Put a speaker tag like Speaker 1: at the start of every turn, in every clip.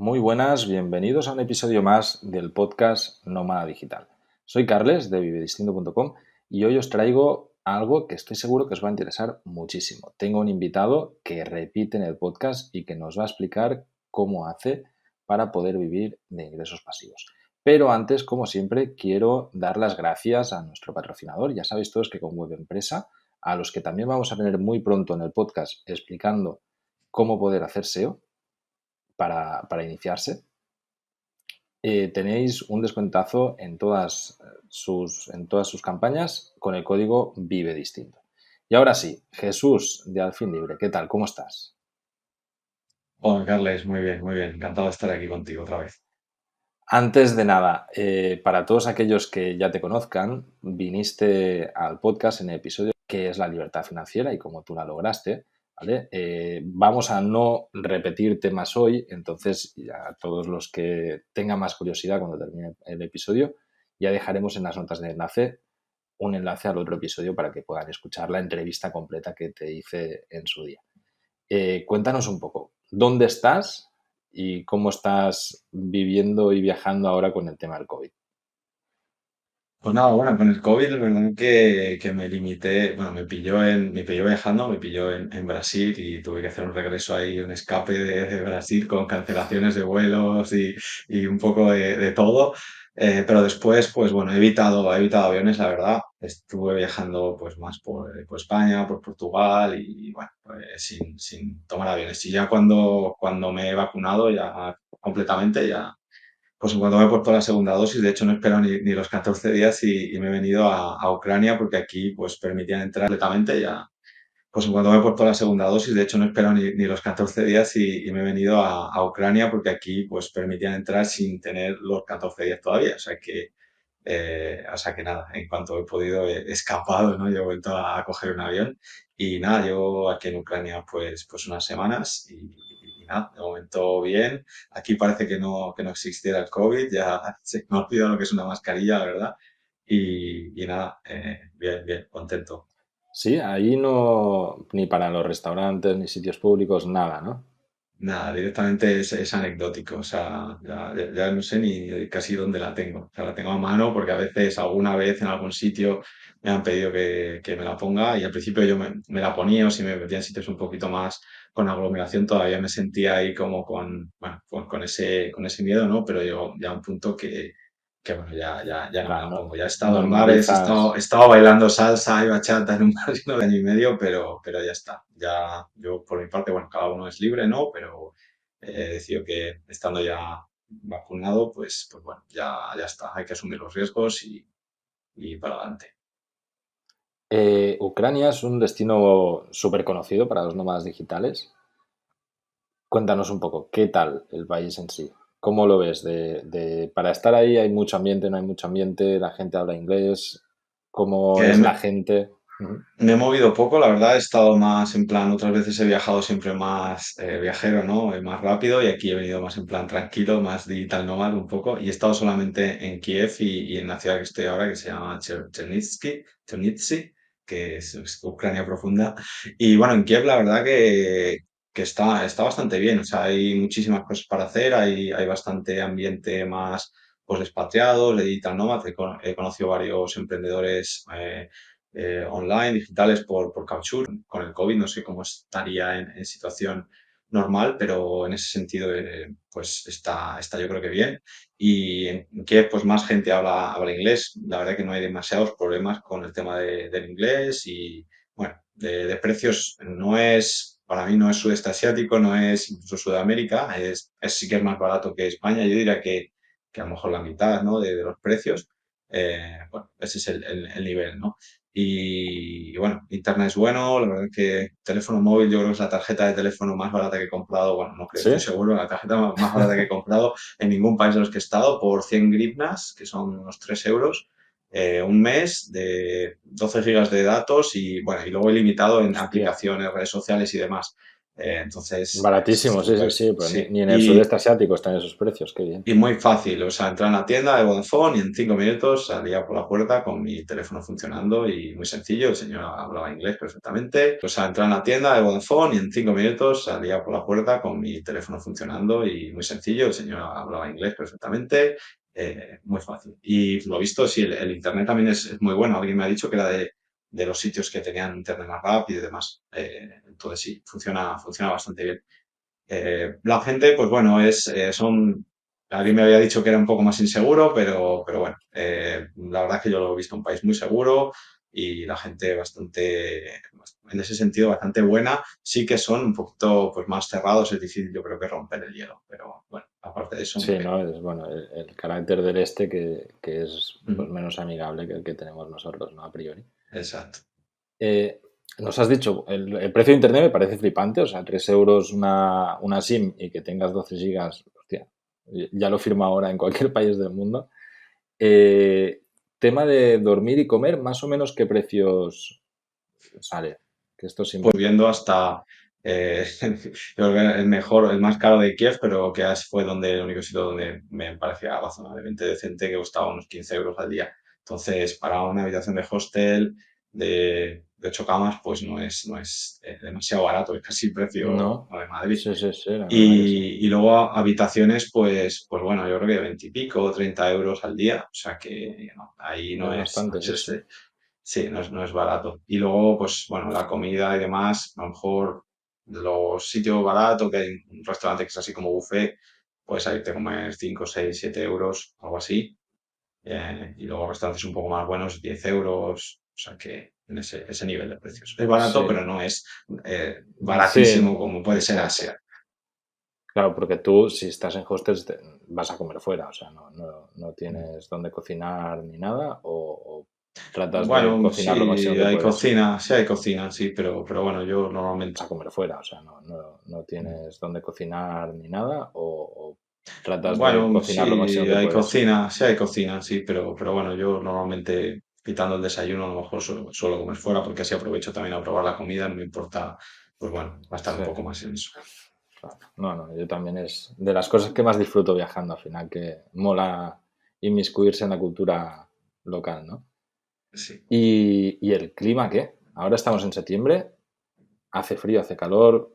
Speaker 1: Muy buenas, bienvenidos a un episodio más del podcast Nómada Digital. Soy Carles de vivedistinto.com y hoy os traigo algo que estoy seguro que os va a interesar muchísimo. Tengo un invitado que repite en el podcast y que nos va a explicar cómo hace para poder vivir de ingresos pasivos. Pero antes, como siempre, quiero dar las gracias a nuestro patrocinador. Ya sabéis todos que con Web Empresa, a los que también vamos a tener muy pronto en el podcast explicando cómo poder hacer SEO, para iniciarse, tenéis un descuentazo en todas sus campañas con el código Vive Distinto. Y ahora sí, Jesús de Alfin Libre, ¿qué tal? ¿Cómo estás?
Speaker 2: Hola, Carles, muy bien, muy bien. Encantado de estar aquí contigo otra vez.
Speaker 1: Antes de nada, para todos aquellos que ya te conozcan, viniste al podcast en el episodio ¿Qué es la libertad financiera y cómo tú la lograste? ¿Vale? Vamos a no repetir temas hoy, entonces ya todos los que tengan más curiosidad cuando termine el episodio, ya dejaremos en las notas de enlace un enlace al otro episodio para que puedan escuchar la entrevista completa que te hice en su día. Cuéntanos un poco, ¿dónde estás y cómo estás viviendo y viajando ahora con el tema del COVID?
Speaker 2: Pues nada, bueno, con el COVID, la verdad que me limité, bueno, me pilló viajando, me pilló en Brasil y tuve que hacer un regreso ahí, un escape de Brasil con cancelaciones de vuelos y un poco de todo. Pero después, pues bueno, he evitado aviones, la verdad. Estuve viajando pues más por España, por Portugal y bueno, pues sin tomar aviones. Y ya cuando me he vacunado ya completamente, ya. Pues en cuanto me he puesto la segunda dosis, de hecho no he esperado ni los 14 días y me he venido a Ucrania porque aquí pues permitían entrar completamente ya. Pues en cuanto me he puesto la segunda dosis, de hecho no he esperado ni los 14 días y me he venido a Ucrania porque aquí pues permitían entrar sin tener los 14 días todavía. O sea que nada, en cuanto he podido he escapado, ¿no? Yo he vuelto a coger un avión y nada, yo aquí en Ucrania pues unas semanas y nada, de momento bien. Aquí parece que no existiera el COVID, ya se me ha olvidado lo que es una mascarilla, la verdad. Y nada, bien, bien, contento.
Speaker 1: Sí, ahí no, ni para los restaurantes ni sitios públicos, nada, ¿no?
Speaker 2: Nada, directamente es anecdótico, o sea, ya no sé ni casi dónde la tengo. O sea, la tengo a mano porque a veces, alguna vez en algún sitio me han pedido que me la ponga y al principio yo me la ponía o si me metía en sitios un poquito más con aglomeración todavía me sentía ahí como bueno, con ese miedo, ¿no? Pero llegó ya a un punto que bueno, ya no me
Speaker 1: Claro,
Speaker 2: la
Speaker 1: no,
Speaker 2: pongo. Ya he estado en bares,
Speaker 1: normalizas.
Speaker 2: he estado bailando salsa y bachata en un bar de año y medio, pero ya está. Ya, yo por mi parte, bueno, cada uno es libre, ¿no? Pero he decidido que estando ya vacunado, pues bueno, ya está. Hay que asumir los riesgos y para adelante.
Speaker 1: Ucrania es un destino súper conocido para los nómadas digitales. Cuéntanos un poco, ¿qué tal el país en sí? ¿Cómo lo ves? Para estar ahí hay mucho ambiente, no hay mucho ambiente, la gente habla inglés, ¿cómo
Speaker 2: Que
Speaker 1: es la
Speaker 2: me,
Speaker 1: gente? Ujú.
Speaker 2: Me he movido poco, la verdad, he estado más en plan, otras veces he viajado siempre más viajero, ¿no? Más rápido y aquí he venido más en plan tranquilo, más digital nomad un poco y he estado solamente en Kiev y en la ciudad que estoy ahora que se llama Chernivtsi, que es Ucrania profunda. Y bueno, en Kiev la verdad que está bastante bien, o sea, hay muchísimas cosas para hacer, hay bastante ambiente más pues expatriados, de digital nomad, he conocido varios emprendedores. Online, digitales por Capture. Con el COVID no sé cómo estaría en situación normal, pero en ese sentido pues está yo creo que bien. Y en Kiev pues más gente habla inglés. La verdad que no hay demasiados problemas con el tema del inglés y bueno, de precios para mí no es sudeste asiático, no es incluso Sudamérica, sí que es más barato que España. Yo diría que a lo mejor la mitad, ¿no? de los precios. Bueno, ese es el nivel, ¿no? Y bueno, internet es bueno, la verdad es que teléfono móvil yo creo que es la tarjeta de teléfono más barata que he comprado, bueno, no creo,
Speaker 1: ¿Sí?
Speaker 2: estoy seguro, la tarjeta más barata que he comprado en ningún país de los que he estado por 100 grivnas, que son unos 3 euros, un mes de 12 gigas de datos y bueno, y luego ilimitado en
Speaker 1: Hostia.
Speaker 2: aplicaciones, redes sociales y demás. Entonces,
Speaker 1: Baratísimo, sí, sí,
Speaker 2: súper,
Speaker 1: sí, pero ni,
Speaker 2: sí.
Speaker 1: ni en el sudeste asiático están esos precios, qué bien.
Speaker 2: Y muy fácil, o sea, entré en la tienda de Vodafone y en 5 minutos salía por la puerta con mi teléfono funcionando y muy sencillo, el señor hablaba inglés perfectamente. O sea, entré en la tienda de Vodafone y en 5 minutos salía por la puerta con mi teléfono funcionando y muy sencillo, el señor hablaba inglés perfectamente, muy fácil. Y lo visto, sí, el internet también es muy bueno. Alguien me ha dicho que era de los sitios que tenían internet más rápido y demás. Entonces sí, funciona bastante bien. La gente, pues bueno, alguien me había dicho que era un poco más inseguro, pero bueno, la verdad es que yo lo he visto un país muy seguro y la gente bastante, en ese sentido, bastante buena. Sí que son un poquito pues, más cerrados, es difícil yo creo que romper el hielo, pero bueno, aparte de eso, muy
Speaker 1: Sí,
Speaker 2: bien.
Speaker 1: ¿no? Es bueno, el carácter del este que es pues,
Speaker 2: Ujú.
Speaker 1: menos amigable que el que tenemos nosotros, ¿no? A priori.
Speaker 2: Exacto.
Speaker 1: Eh, Nos has dicho, el precio de internet me parece flipante, o sea, 3 euros una SIM y que tengas 12 gigas, hostia, ya lo firmo ahora en cualquier país del mundo. Eh, Tema de dormir y comer, más o menos qué precios sale, que esto es
Speaker 2: Pues
Speaker 1: importante.
Speaker 2: viendo hasta creo que el mejor, el más caro de Kiev, pero que fue donde el único sitio donde me parecía razonablemente decente, que costaba unos 15 euros al día. Entonces, para una habitación de hostel de 8 camas, pues no es demasiado barato, es casi el precio
Speaker 1: No,
Speaker 2: de Madrid.
Speaker 1: sí, sí, sí, la verdad que sí.
Speaker 2: Y luego habitaciones, pues bueno, yo creo que 20 y pico, 30 euros al día, o sea que no, ahí no
Speaker 1: Es
Speaker 2: es, no
Speaker 1: bastante,
Speaker 2: es
Speaker 1: sí, sí.
Speaker 2: este. Sí, no es barato. Y luego, pues bueno, la comida y demás, a lo mejor los sitios baratos, que hay un restaurante que es así como buffet, puedes irte a comer 5 6 7 euros, algo así. Y luego restaurantes un poco más buenos, 10 euros. O sea que en ese nivel de precios. Es barato,
Speaker 1: Sí,
Speaker 2: pero no es
Speaker 1: sí,
Speaker 2: baratísimo
Speaker 1: no,
Speaker 2: como puede ser
Speaker 1: exacto.
Speaker 2: Asia.
Speaker 1: Claro, porque tú, si estás en hostels, vas a comer fuera, o sea, no
Speaker 2: Mm.
Speaker 1: tienes dónde cocinar ni nada, o tratas de
Speaker 2: Bueno,
Speaker 1: cocinar lo máximo que puedes,
Speaker 2: sí hay cocina, sí, pero bueno, yo normalmente.
Speaker 1: vas a comer fuera, o sea, no tienes dónde cocinar ni nada, o tratas de
Speaker 2: Bueno,
Speaker 1: cocinar lo máximo que puedes.
Speaker 2: sí hay cocina, sí, pero bueno, yo normalmente quitando el desayuno a lo mejor suelo comer fuera porque así aprovecho también a probar la comida, no me importa, pues bueno, gastar un
Speaker 1: Sí,
Speaker 2: poco más en eso.
Speaker 1: claro. No, yo también es de las cosas que más disfruto viajando al final, que mola inmiscuirse en la cultura local, ¿no?
Speaker 2: Sí.
Speaker 1: ¿Y el clima qué? Ahora estamos en septiembre, hace frío, hace calor,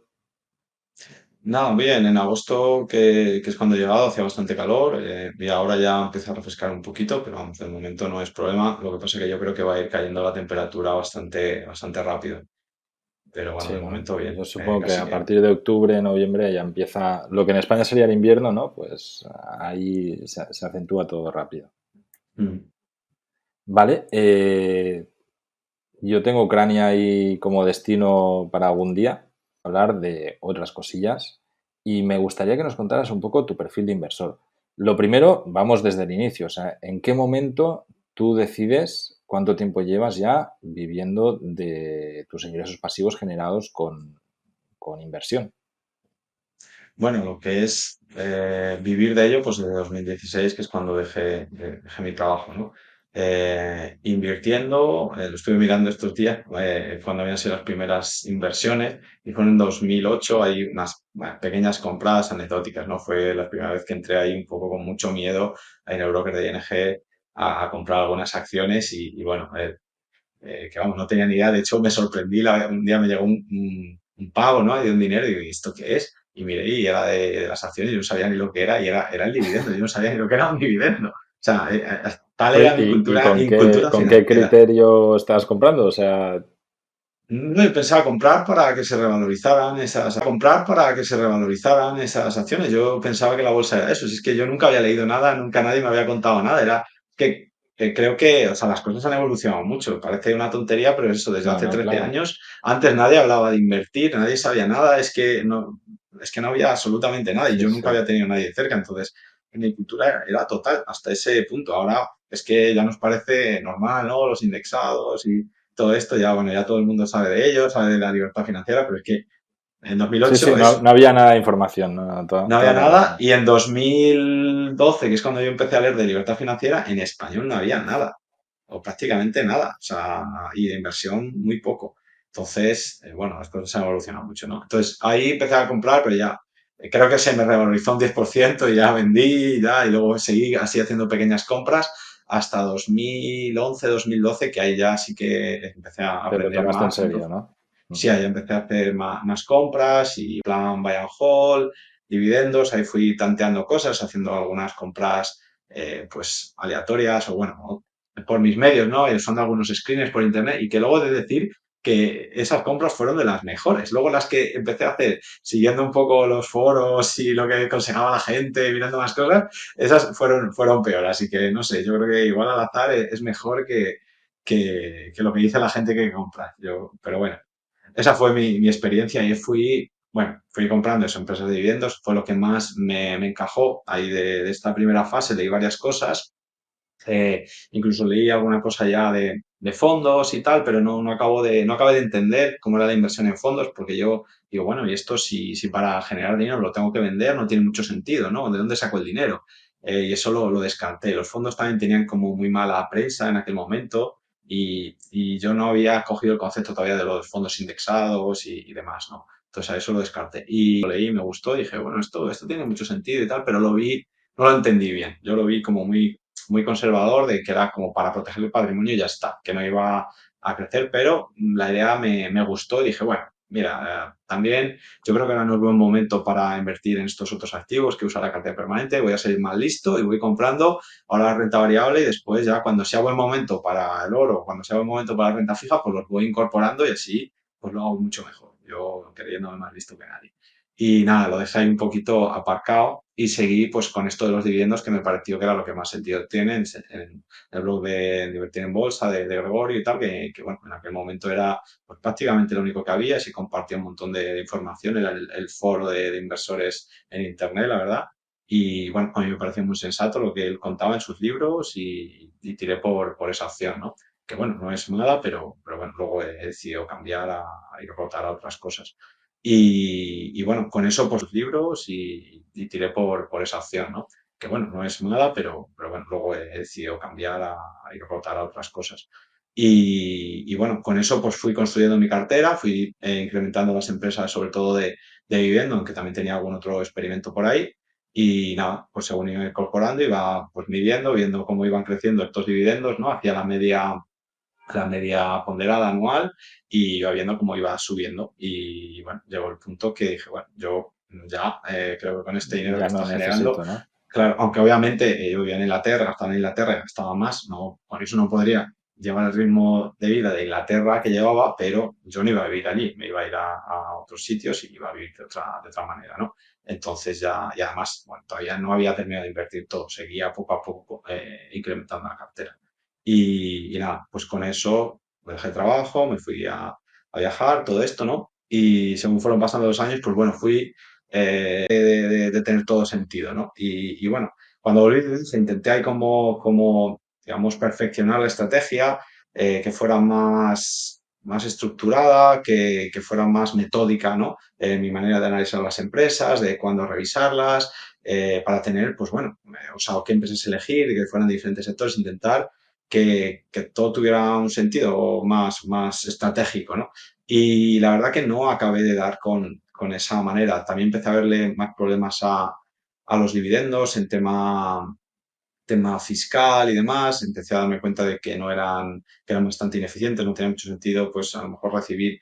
Speaker 2: Nada, bien, en agosto, que es cuando he llegado, hacía bastante calor y ahora ya empieza a refrescar un poquito, pero vamos, de momento no es problema. Lo que pasa es que yo creo que va a ir cayendo la temperatura bastante, bastante rápido, pero bueno, de
Speaker 1: sí, ¿no?
Speaker 2: momento
Speaker 1: Yo
Speaker 2: bien,
Speaker 1: supongo que
Speaker 2: casi
Speaker 1: a
Speaker 2: nieve.
Speaker 1: partir de octubre, noviembre ya empieza lo que en España sería el invierno, ¿no? Pues ahí se acentúa todo rápido.
Speaker 2: Mm.
Speaker 1: Vale, yo tengo Ucrania ahí como destino para algún día, hablar de otras cosillas y me gustaría que nos contaras un poco tu perfil de inversor. Lo primero, vamos desde el inicio, o sea, ¿en qué momento tú decides cuánto tiempo llevas ya viviendo de tus ingresos pasivos generados con inversión?
Speaker 2: Bueno, lo que es vivir de ello, pues desde 2016, que es cuando dejé mi trabajo, ¿no? Invirtiendo, lo estuve mirando estos días, cuando habían sido las primeras inversiones, y fue en 2008, hay unas bueno, pequeñas compradas anecdóticas, ¿no? Fue la primera vez que entré ahí un poco con mucho miedo en el broker de ING a comprar algunas acciones y bueno, que vamos, no tenía ni idea. De hecho, me sorprendí, un día me llegó un pago, ¿no? De un dinero y digo, ¿y esto qué es? Y miré y era de las acciones, yo no sabía ni lo que era y era el dividendo, yo no sabía ni lo que era un dividendo. O sea, tal
Speaker 1: Oye,
Speaker 2: era mi
Speaker 1: ¿y
Speaker 2: cultura,
Speaker 1: con
Speaker 2: mi
Speaker 1: qué,
Speaker 2: cultura
Speaker 1: con qué
Speaker 2: financiera.
Speaker 1: criterio estás comprando? O sea,
Speaker 2: No, yo pensaba comprar para que se revalorizaran esas acciones. Yo pensaba que la bolsa era eso. Si es que yo nunca había leído nada, nunca nadie me había contado nada. Era que creo que, o sea, las cosas han evolucionado mucho. Parece una tontería, pero eso, desde
Speaker 1: no,
Speaker 2: hace
Speaker 1: no,
Speaker 2: 13
Speaker 1: claro.
Speaker 2: años, antes nadie hablaba de invertir, nadie sabía nada. Es que no había absolutamente nada y
Speaker 1: Sí,
Speaker 2: yo
Speaker 1: sí.
Speaker 2: nunca había tenido a nadie cerca. Entonces, en mi cultura era total hasta ese punto. Ahora es que ya nos parece normal, ¿no? Los indexados y todo esto ya, bueno, ya todo el mundo sabe de ello, sabe de la libertad financiera, pero es que en
Speaker 1: Sí, sí,
Speaker 2: 2008
Speaker 1: no había nada de información, no,
Speaker 2: no
Speaker 1: toda
Speaker 2: había
Speaker 1: la
Speaker 2: nada
Speaker 1: razón.
Speaker 2: y en 2012, que es cuando yo empecé a leer de libertad financiera, en español no había nada o prácticamente nada, o sea, y de inversión muy poco. Entonces, bueno, las cosas han evolucionado mucho, ¿no? Entonces, ahí empecé a comprar, pero ya creo que se me revalorizó un 10% y ya vendí y ya, y luego seguí así haciendo pequeñas compras hasta 2011, 2012, que ahí ya sí que empecé a
Speaker 1: Te lo
Speaker 2: aprender
Speaker 1: tomaste en
Speaker 2: más.
Speaker 1: serio, ¿no?
Speaker 2: Sí,
Speaker 1: Ujú.
Speaker 2: ahí empecé a hacer más compras y plan buy and hold, dividendos, ahí fui tanteando cosas, haciendo algunas compras pues aleatorias o bueno, por mis medios, ¿no? Y usando algunos screens por internet y que luego he de decir que esas compras fueron de las mejores. Luego las que empecé a hacer siguiendo un poco los foros y lo que aconsejaba la gente, mirando más cosas, esas fueron peor. Así que no sé, yo creo que igual al azar es mejor que lo que dice la gente que compra. Pero bueno, esa fue mi experiencia y fui comprando eso, empresas de dividendos, fue lo que más me encajó ahí de esta primera fase, leí varias cosas, incluso leí alguna cosa ya de fondos y tal, pero no acabé de entender cómo era la inversión en fondos, porque yo digo, bueno, y esto si para generar dinero lo tengo que vender, no tiene mucho sentido, ¿no? ¿De dónde saco el dinero? Y eso lo descarté. Los fondos también tenían como muy mala prensa en aquel momento y yo no había cogido el concepto todavía de los fondos indexados y demás, ¿no? Entonces a eso lo descarté. Y lo leí, me gustó, dije, bueno, esto tiene mucho sentido y tal, pero no lo entendí bien. Yo lo vi como muy conservador de que era como para proteger el patrimonio y ya está, que no iba a crecer, pero la idea me gustó y dije, bueno, mira, también yo creo que ahora no es buen momento para invertir en estos otros activos que usar la cartera permanente, voy a ser más listo y voy comprando ahora la renta variable y después ya cuando sea buen momento para el oro, cuando sea buen momento para la renta fija, pues los voy incorporando y así pues lo hago mucho mejor, yo creyéndome más listo que nadie. Y nada, lo dejé ahí un poquito aparcado y seguí pues con esto de los dividendos que me pareció que era lo que más sentido tiene en el blog de Invertir en Bolsa de Gregorio y tal, que, bueno, en aquel momento era pues, prácticamente lo único que había, se compartía un montón de información, era el foro de inversores en Internet, la verdad. Y bueno, a mí me pareció muy sensato lo que él contaba en sus libros y tiré por esa opción, ¿no? Que bueno, no es mala, pero bueno, luego he decidido cambiar a ir a rotar a otras cosas. Y bueno, con eso, pues libros y tiré por esa opción, ¿no? Que bueno, no es nada, pero bueno, luego he decidido cambiar a ir a rotar a otras cosas. Y bueno, con eso pues fui construyendo mi cartera, fui incrementando las empresas, sobre todo de vivienda, aunque también tenía algún otro experimento por ahí. Y nada, pues según iba incorporando, iba pues midiendo, viendo cómo iban creciendo estos dividendos, ¿no? Hacia la media ponderada anual y iba viendo cómo iba subiendo. Y bueno, llegó el punto que dije, bueno, yo ya creo que con este dinero que
Speaker 1: Ya no
Speaker 2: está generando,
Speaker 1: necesito, ¿no?
Speaker 2: claro, aunque obviamente yo vivía en Inglaterra, estaba en Inglaterra y gastaba más, no, por eso no podría llevar el ritmo de vida de Inglaterra que llevaba, pero yo no iba a vivir allí, me iba a ir a otros sitios y iba a vivir de otra manera, ¿no? Entonces ya, y además, bueno, todavía no había terminado de invertir todo, seguía poco a poco incrementando la cartera. Y nada, pues con eso me dejé el trabajo, me fui a viajar, todo esto, ¿no? Y según fueron pasando los años, pues bueno, fui de tener todo sentido, ¿no? Y bueno, cuando volví, se intenté ahí como, digamos, perfeccionar la estrategia, que fuera más estructurada, que fuera más metódica, ¿no? Mi manera de analizar las empresas, de cuándo revisarlas, para tener, pues bueno, o sea, qué empresas elegir, que fueran de diferentes sectores, intentar que todo tuviera un sentido más estratégico, ¿no? Y la verdad que no acabé de dar con esa manera. También empecé a verle más problemas a los dividendos en tema fiscal y demás. Empecé a darme cuenta de que eran bastante ineficientes, no tenía mucho sentido, pues a lo mejor recibir,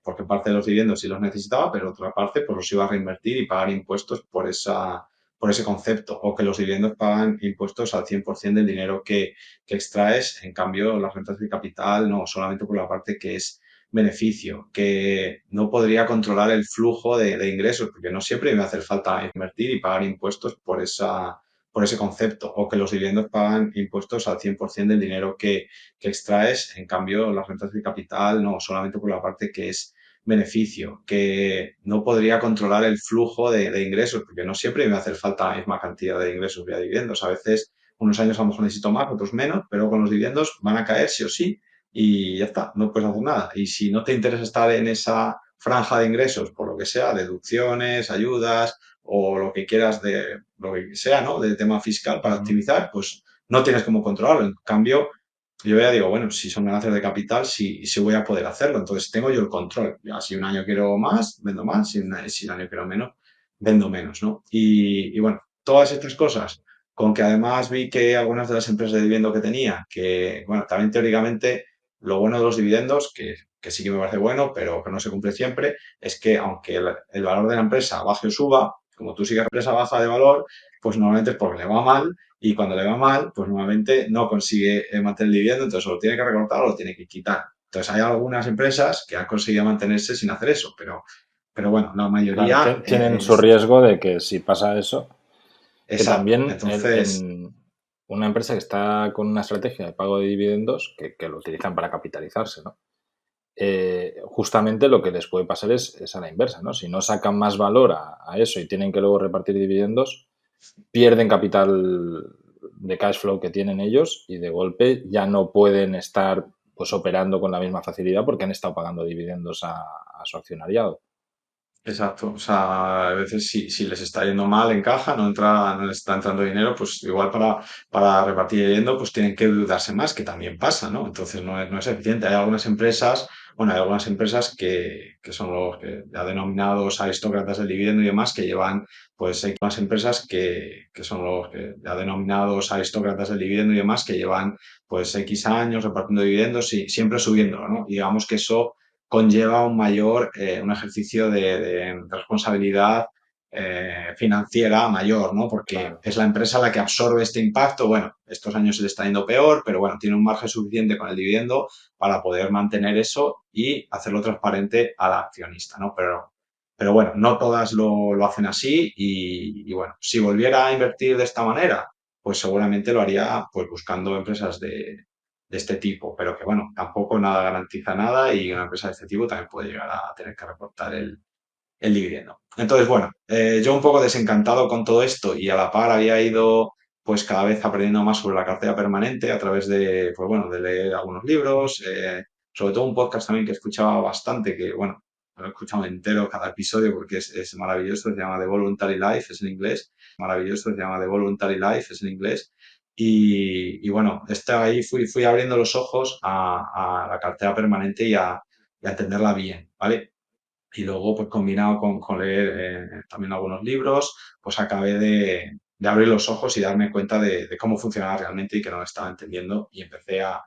Speaker 2: porque parte de los dividendos sí los necesitaba, pero otra parte pues los iba a reinvertir y pagar impuestos por ese concepto, o que los dividendos pagan impuestos al 100% del dinero que extraes, en cambio las rentas de capital no, solamente por la parte que es beneficio, que no podría controlar el flujo de ingresos, porque no siempre me va a hacer falta invertir y pagar impuestos por ese concepto, o que los dividendos pagan impuestos al 100% del dinero que extraes, en cambio las rentas de capital no, solamente por la parte que es beneficio, que no podría controlar el flujo de ingresos, porque no siempre me va a hacer falta la misma cantidad de ingresos vía dividendos. A veces, unos años a lo mejor necesito más, otros menos, pero con los dividendos van a caer sí o sí y ya está, no puedes hacer nada. Y si no te interesa estar en esa franja de ingresos, por lo que sea, deducciones, ayudas o lo que quieras de lo que sea, ¿no? De tema fiscal para
Speaker 1: Ujú.
Speaker 2: optimizar, pues no tienes cómo controlarlo. En cambio, yo ya digo, bueno, si son ganancias de capital, sí voy a poder hacerlo. Entonces tengo yo el control. Ya, si un año quiero más, vendo más. Si un año quiero menos, vendo menos, ¿no? Y bueno, todas estas cosas, con que además vi que algunas de las empresas de dividendo que tenía, que, bueno, también teóricamente lo bueno de los dividendos, que sí que me parece bueno, pero que no se cumple siempre, es que aunque el valor de la empresa baje o suba, como tú sigues la empresa baja de valor, pues normalmente es porque le va mal y cuando le va mal, pues normalmente no consigue mantener el dividendo, entonces o lo tiene que recortar o lo tiene que quitar. Entonces hay algunas empresas que han conseguido mantenerse sin hacer eso, pero bueno, la
Speaker 1: Claro,
Speaker 2: mayoría
Speaker 1: tienen su riesgo de que si pasa eso, que
Speaker 2: exacto.
Speaker 1: también
Speaker 2: Entonces,
Speaker 1: en una empresa que está con una estrategia de pago de dividendos, que lo utilizan para capitalizarse, ¿no? Justamente lo que les puede pasar es a la inversa, ¿no? Si no sacan más valor a eso y tienen que luego repartir dividendos, pierden capital de cash flow que tienen ellos y de golpe ya no pueden estar pues operando con la misma facilidad porque han estado pagando dividendos a su accionariado.
Speaker 2: exacto, o sea, a veces si les está yendo mal en caja, no les está entrando dinero, pues igual para repartir yendo, pues tienen que endeudarse más, que también pasa, ¿no? Entonces no es eficiente. Hay algunas empresas, bueno, hay algunas empresas que son los que ya denominados aristócratas del dividendo y demás, que llevan, pues hay más empresas que son los que ya denominados aristócratas del dividendo y demás, que llevan pues X años repartiendo dividendos y siempre subiéndolo, ¿no? Y digamos que eso conlleva un ejercicio de responsabilidad financiera mayor, ¿no? Porque
Speaker 1: Claro.
Speaker 2: es la empresa la que absorbe este impacto. Bueno, estos años se le está yendo peor, pero bueno, tiene un margen suficiente con el dividendo para poder mantener eso y hacerlo transparente al accionista, ¿no? Pero bueno, no todas lo hacen así y bueno, si volviera a invertir de esta manera, pues seguramente lo haría pues buscando empresas de este tipo, pero que bueno, tampoco nada garantiza nada y una empresa de este tipo también puede llegar a tener que reportar el dividendo. Entonces, bueno, yo un poco desencantado con todo esto y a la par había ido pues cada vez aprendiendo más sobre la cartera permanente a través de, pues bueno, de leer algunos libros, sobre todo un podcast también que escuchaba bastante, que bueno, lo he escuchado entero cada episodio porque es maravilloso, se llama The Voluntary Life, es en inglés, maravilloso, se llama The Voluntary Life, es en inglés. Y bueno, ahí fui abriendo los ojos a la cartera permanente y a entenderla bien, ¿vale? Y luego, pues combinado con leer también algunos libros, pues acabé de abrir los ojos y darme cuenta de cómo funcionaba realmente y que no lo estaba entendiendo y empecé a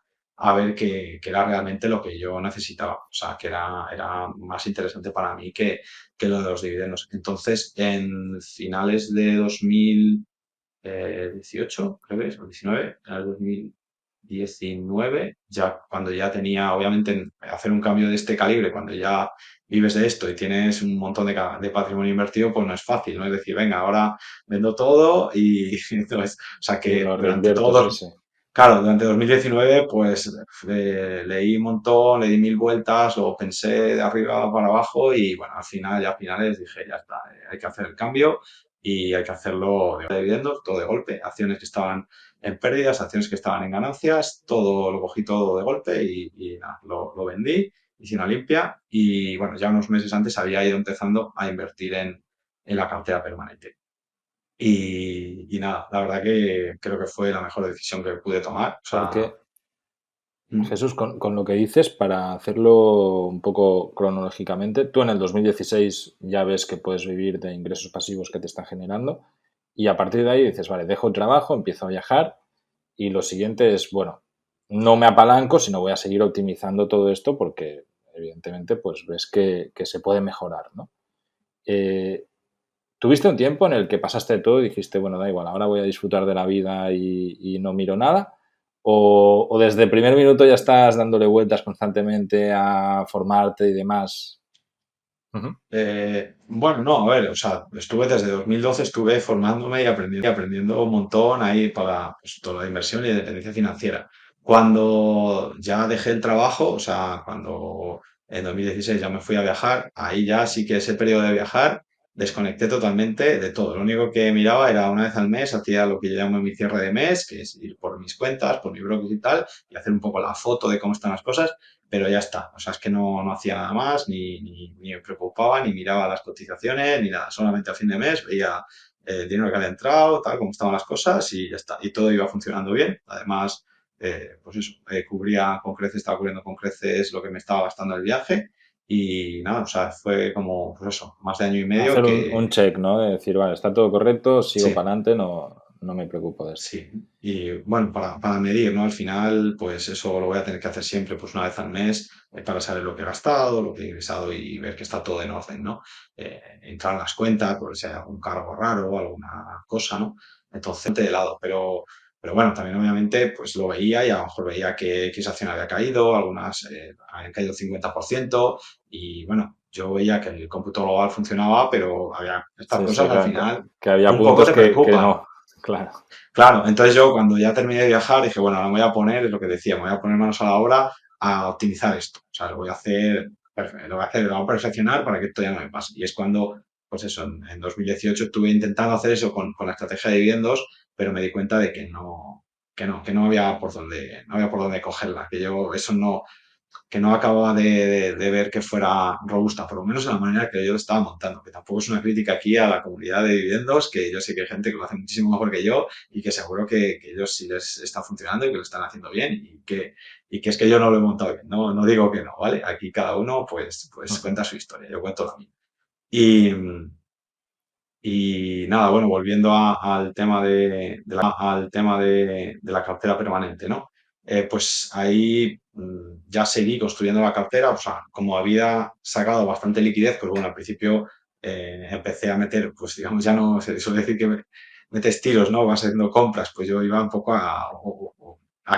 Speaker 2: ver que era realmente lo que yo necesitaba, o sea, que era más interesante para mí que lo de los dividendos. Entonces, en finales de 2018 creo que es, o 19, en el 2019, ya cuando ya tenía, obviamente, hacer un cambio de este calibre, cuando ya vives de esto y tienes un montón de patrimonio invertido, pues no es fácil, ¿no? Es decir, venga, ahora vendo todo y entonces, o sea
Speaker 1: Y
Speaker 2: que
Speaker 1: lo
Speaker 2: durante
Speaker 1: reinvierto, sí,
Speaker 2: todos,
Speaker 1: sí.
Speaker 2: claro, durante 2019, pues leí un montón, le di mil vueltas, lo pensé de arriba para abajo y bueno, al final, ya a finales dije, ya está, hay que hacer el cambio y hay que hacerlo de dividendos, todo de golpe, acciones que estaban en pérdidas, acciones que estaban en ganancias, todo lo cogí todo de golpe y nada, lo vendí, hice una limpia y bueno, ya unos meses antes había ido empezando a invertir en la cartera permanente. Y nada, la verdad que creo que fue la mejor decisión que pude tomar. O sea,
Speaker 1: Porque,
Speaker 2: mm,
Speaker 1: Jesús, con lo que dices, para hacerlo un poco cronológicamente, tú en el 2016 ya ves que puedes vivir de ingresos pasivos que te están generando y a partir de ahí dices, vale, dejo el trabajo, empiezo a viajar y lo siguiente es, bueno, no me apalanco, sino voy a seguir optimizando todo esto porque evidentemente pues ves que se puede mejorar, ¿no? Eh, ¿Tuviste un tiempo en el que pasaste de todo y dijiste, bueno, da igual, ahora voy a disfrutar de la vida y no miro nada? ¿O desde el primer minuto ya estás dándole vueltas constantemente a formarte y demás? Ujú.
Speaker 2: bueno, no, a ver, o sea, estuve desde 2012, estuve formándome y aprendiendo un montón ahí para pues, toda la inversión y la independencia financiera. Cuando ya dejé el trabajo, o sea, cuando en 2016 ya me fui a viajar, ahí ya sí que ese periodo de viajar desconecté totalmente de todo. Lo único que miraba era una vez al mes, hacía lo que yo llamo mi cierre de mes, que es ir por mis cuentas, por mi broker y tal, y hacer un poco la foto de cómo están las cosas pero ya está. O sea, es que no hacía nada más, ni me preocupaba, ni miraba las cotizaciones, ni nada. Solamente a fin de mes veía el dinero que había entrado, tal, cómo estaban las cosas y ya está. Y todo iba funcionando bien. Además, pues eso, cubría con creces, estaba cubriendo con creces lo que me estaba gastando el viaje y nada, o sea, fue como, pues eso, más de año y medio
Speaker 1: Hacer un
Speaker 2: que
Speaker 1: check, ¿no? De decir, vale, está todo correcto, sigo
Speaker 2: sí.
Speaker 1: para adelante, no me preocupo de esto.
Speaker 2: Sí, y bueno, para medir, ¿no? Al final, pues eso lo voy a tener que hacer siempre, pues una vez al mes, para saber lo que he gastado, lo que he ingresado y ver que está todo en orden, ¿no? Entrar en las cuentas, por si hay algún cargo raro o alguna cosa, ¿no? Entonces, de lado, pero bueno, también obviamente, pues lo veía y a lo mejor veía que X acción había caído, algunas habían caído 50% y bueno, yo veía que el cómputo global funcionaba, pero había estas
Speaker 1: Sí,
Speaker 2: cosas
Speaker 1: sí,
Speaker 2: al
Speaker 1: claro,
Speaker 2: final
Speaker 1: que había
Speaker 2: un poco
Speaker 1: puntos
Speaker 2: te
Speaker 1: que
Speaker 2: preocupan.
Speaker 1: no, claro.
Speaker 2: Claro, entonces yo cuando ya terminé de viajar dije, bueno, ahora me voy a poner, es lo que decía, me voy a poner manos a la obra a optimizar esto. O sea, lo voy a hacer, lo voy a hacer, lo voy a perfeccionar para que esto ya no me pase. Y es cuando, pues eso, en 2018 estuve intentando hacer eso con la estrategia de dividendos, pero me di cuenta de que no había por dónde, no había por dónde cogerla, que yo eso no, que no acababa de ver que fuera robusta, por lo menos en la manera que yo lo estaba montando, que tampoco es una crítica aquí a la comunidad de dividendos, que yo sé que hay gente que lo hace muchísimo mejor que yo y que seguro que ellos sí les está funcionando y que lo están haciendo bien y que es que yo no lo he montado bien, no digo que no, ¿vale? Aquí cada uno pues cuenta su historia, yo cuento la mía. Y, y nada, bueno, volviendo al tema al tema de la cartera permanente, ¿no? Pues ahí ya seguí construyendo la cartera, o sea, como había sacado bastante liquidez, pues bueno, al principio empecé a meter, pues digamos, ya no se suele decir que metes tiros, ¿no? Vas haciendo compras, pues yo iba un poco a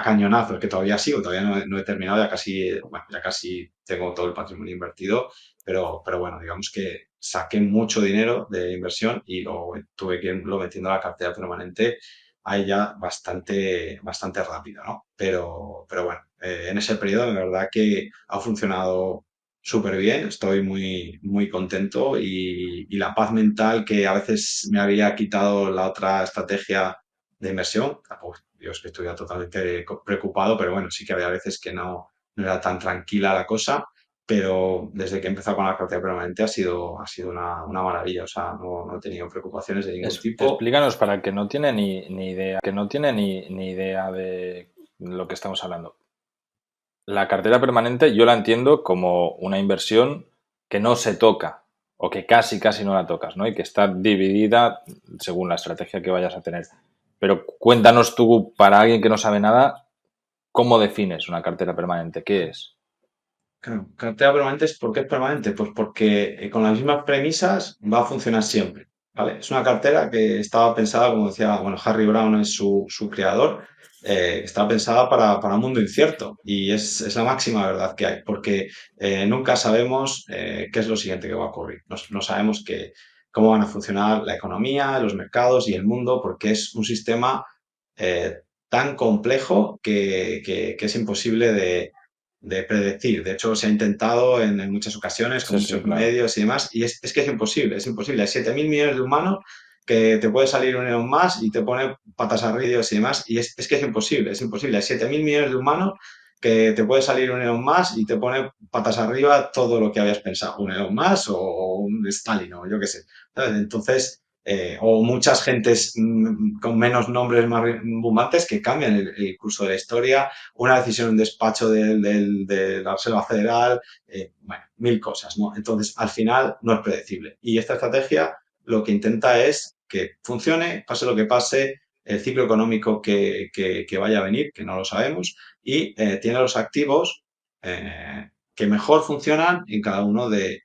Speaker 2: cañonazos, que todavía sigo, todavía no he terminado, ya casi, bueno, ya casi tengo todo el patrimonio invertido, pero bueno, digamos que saqué mucho dinero de inversión y lo tuve que irlo metiendo a la cartera permanente ahí ya bastante rápido, ¿no? Pero bueno, en ese periodo de verdad que ha funcionado súper bien, estoy muy contento y la paz mental que a veces me había quitado la otra estrategia de inversión, tampoco, Dios, que estuviera totalmente preocupado, pero bueno, sí que había veces que no era tan tranquila la cosa, pero desde que he empezado con la cartera permanente ha sido una maravilla, o sea, no he tenido preocupaciones de ningún tipo.
Speaker 1: Explícanos para el que no tiene ni idea, que no tiene ni idea de lo que estamos hablando. La cartera permanente yo la entiendo como una inversión que no se toca o que casi no la tocas, ¿no? Y que está dividida según la estrategia que vayas a tener. Pero cuéntanos tú, para alguien que no sabe nada, ¿cómo defines una cartera permanente? ¿Qué es?
Speaker 2: Claro, cartera permanente ¿por qué es permanente? Pues porque con las mismas premisas va a funcionar siempre, ¿vale? Es una cartera que estaba pensada, como decía, bueno, Harry Brown es su creador, está pensada para un mundo incierto y es la máxima verdad que hay, porque nunca sabemos qué es lo siguiente que va a ocurrir. No sabemos cómo van a funcionar la economía, los mercados y el mundo, porque es un sistema eh, tan complejo que es imposible de predecir. De hecho, se ha intentado en muchas ocasiones con
Speaker 1: Sí, sí,
Speaker 2: muchos
Speaker 1: claro.
Speaker 2: medios y demás, y es que es imposible, es imposible. Hay 7.000 millones de humanos que te puede salir un Elon Musk y te pone patas arriba y demás, y es que es imposible, es imposible. Hay 7.000 millones de humanos que te puede salir un Elon Musk y te pone patas arriba todo lo que habías pensado, un Elon Musk o un Stalin o yo qué sé. ¿Sabes? Entonces, o muchas gentes con menos nombres más rimbombante que cambian el curso de la historia, una decisión en un despacho de la Reserva Federal, bueno, mil cosas, ¿no? Entonces, al final, no es predecible. Y esta estrategia lo que intenta es que funcione, pase lo que pase, el ciclo económico que vaya a venir, que no lo sabemos, y tiene los activos que mejor funcionan en cada uno de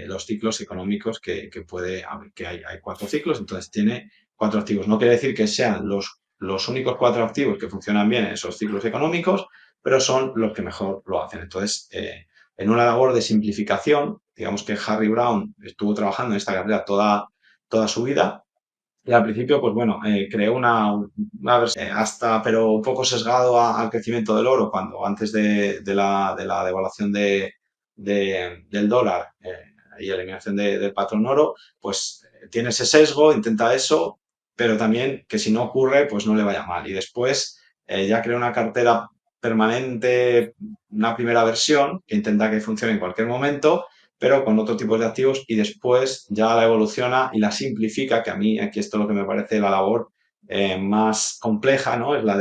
Speaker 2: los ciclos económicos que puede haber, que hay cuatro ciclos, entonces tiene cuatro activos. No quiere decir que sean los únicos cuatro activos que funcionan bien en esos ciclos económicos, pero son los que mejor lo hacen. Entonces, en una labor de simplificación, digamos que Harry Brown estuvo trabajando en esta carrera toda su vida y al principio, pues bueno, creó una versión pero un poco sesgado al crecimiento del oro, cuando antes de la devaluación del dólar y eliminación del patrón oro, pues tiene ese sesgo, intenta eso, pero también que si no ocurre, pues no le vaya mal. Y después ya creó una cartera permanente, una primera versión que intenta que funcione en cualquier momento pero con otro tipo de activos y después ya la evoluciona y la simplifica, que a mí aquí esto es lo que me parece la labor más compleja, ¿no? Es la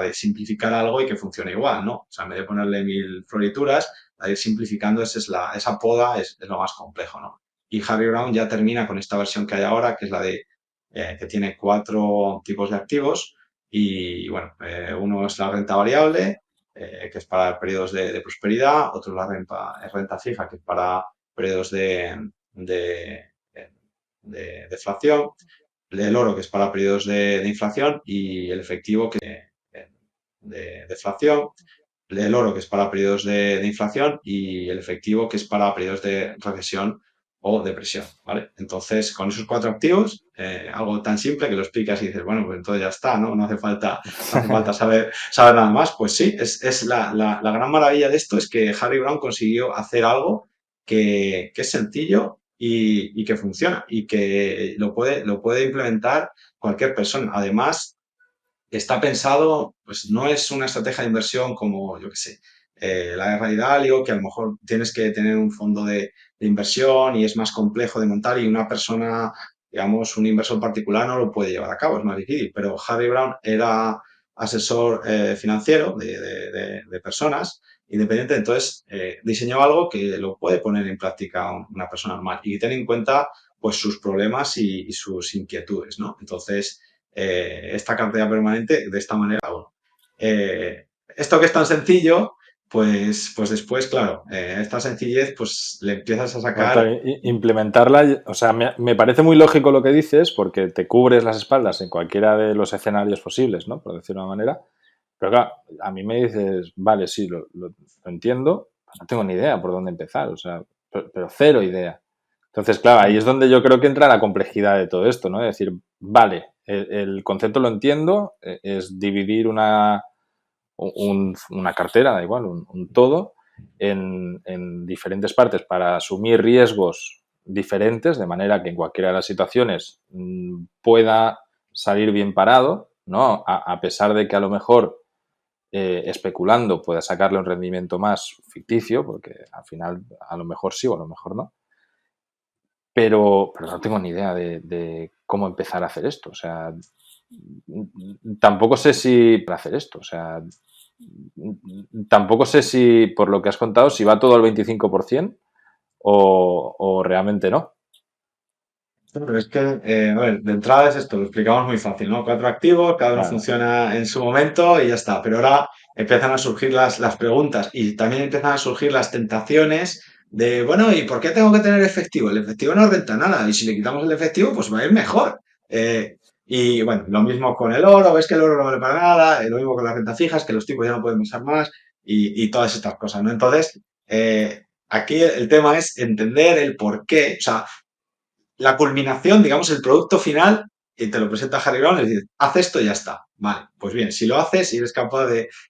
Speaker 2: de simplificar algo y que funcione igual, ¿no? O sea, en vez de ponerle 1000 florituras, la de ir simplificando, esa poda es lo más complejo, ¿no? Y Harry Brown ya termina con esta versión que hay ahora, que es la de que tiene 4 tipos de activos y, bueno, uno es la renta variable, que es para periodos de prosperidad, otro es la renta fija, que es para periodos de, de deflación, el oro, que es para periodos de inflación, y el efectivo, que de deflación, el oro, que es para periodos de inflación, y el efectivo, que es para periodos de recesión o depresión, ¿vale? Entonces, con esos 4 activos, algo tan simple que lo explicas y dices, bueno, pues entonces ya está, ¿no? No hace falta saber nada más. Pues sí, es la gran maravilla de esto es que Harry Brown consiguió hacer algo que es sencillo y que funciona y que lo puede implementar cualquier persona. Además, está pensado, pues no es una estrategia de inversión como, yo qué sé, la de Ray Dalio, que a lo mejor tienes que tener un fondo de inversión y es más complejo de montar y una persona, digamos, un inversor particular no lo puede llevar a cabo, es más difícil. Pero Harry Brown era asesor financiero de personas independiente, entonces diseñó algo que lo puede poner en práctica una persona normal y tener en cuenta pues sus problemas y sus inquietudes, ¿no? Entonces, esta cartera permanente de esta manera. Bueno, esto que es tan sencillo, pues después, claro, esta sencillez, pues le empiezas a
Speaker 1: Bueno,
Speaker 2: sacar.
Speaker 1: implementarla, o sea, me parece muy lógico lo que dices porque te cubres las espaldas en cualquiera de los escenarios posibles, ¿no? Por decirlo de una manera. Pero claro, a mí me dices, vale, sí, lo entiendo, pues no tengo ni idea por dónde empezar, o sea, pero cero idea. Entonces, claro, ahí es donde yo creo que entra la complejidad de todo esto, ¿no? Es decir, vale, el concepto lo entiendo, es dividir una cartera, da igual, un todo, en diferentes partes para asumir riesgos diferentes, de manera que en cualquiera de las situaciones pueda salir bien parado, ¿no? A pesar de que a lo mejor especulando pueda sacarle un rendimiento más ficticio, porque al final a lo mejor sí o a lo mejor no. Pero no tengo ni idea de cómo empezar a hacer esto. O sea, tampoco sé si para hacer esto. O sea, tampoco sé si, por lo que has contado, si va todo al 25% o realmente no.
Speaker 2: Pero es que, a ver, de entrada es esto, lo explicamos muy fácil, ¿no? 4 activos, cada uno
Speaker 1: Claro.
Speaker 2: funciona en su momento y ya está. Pero ahora empiezan a surgir las preguntas y también empiezan a surgir las tentaciones de, bueno, ¿y por qué tengo que tener efectivo? El efectivo no renta nada y si le quitamos el efectivo, pues va a ir mejor. Y bueno, lo mismo con el oro, ves que el oro no vale para nada, lo mismo con las rentas fijas, que los tipos ya no pueden usar más y todas estas cosas, ¿no? Entonces, aquí el tema es entender el por qué, o sea, la culminación, digamos, el producto final, y te lo presenta Harry Brown, es decir, haz esto y ya está. Vale, pues bien, si lo haces y eres capaz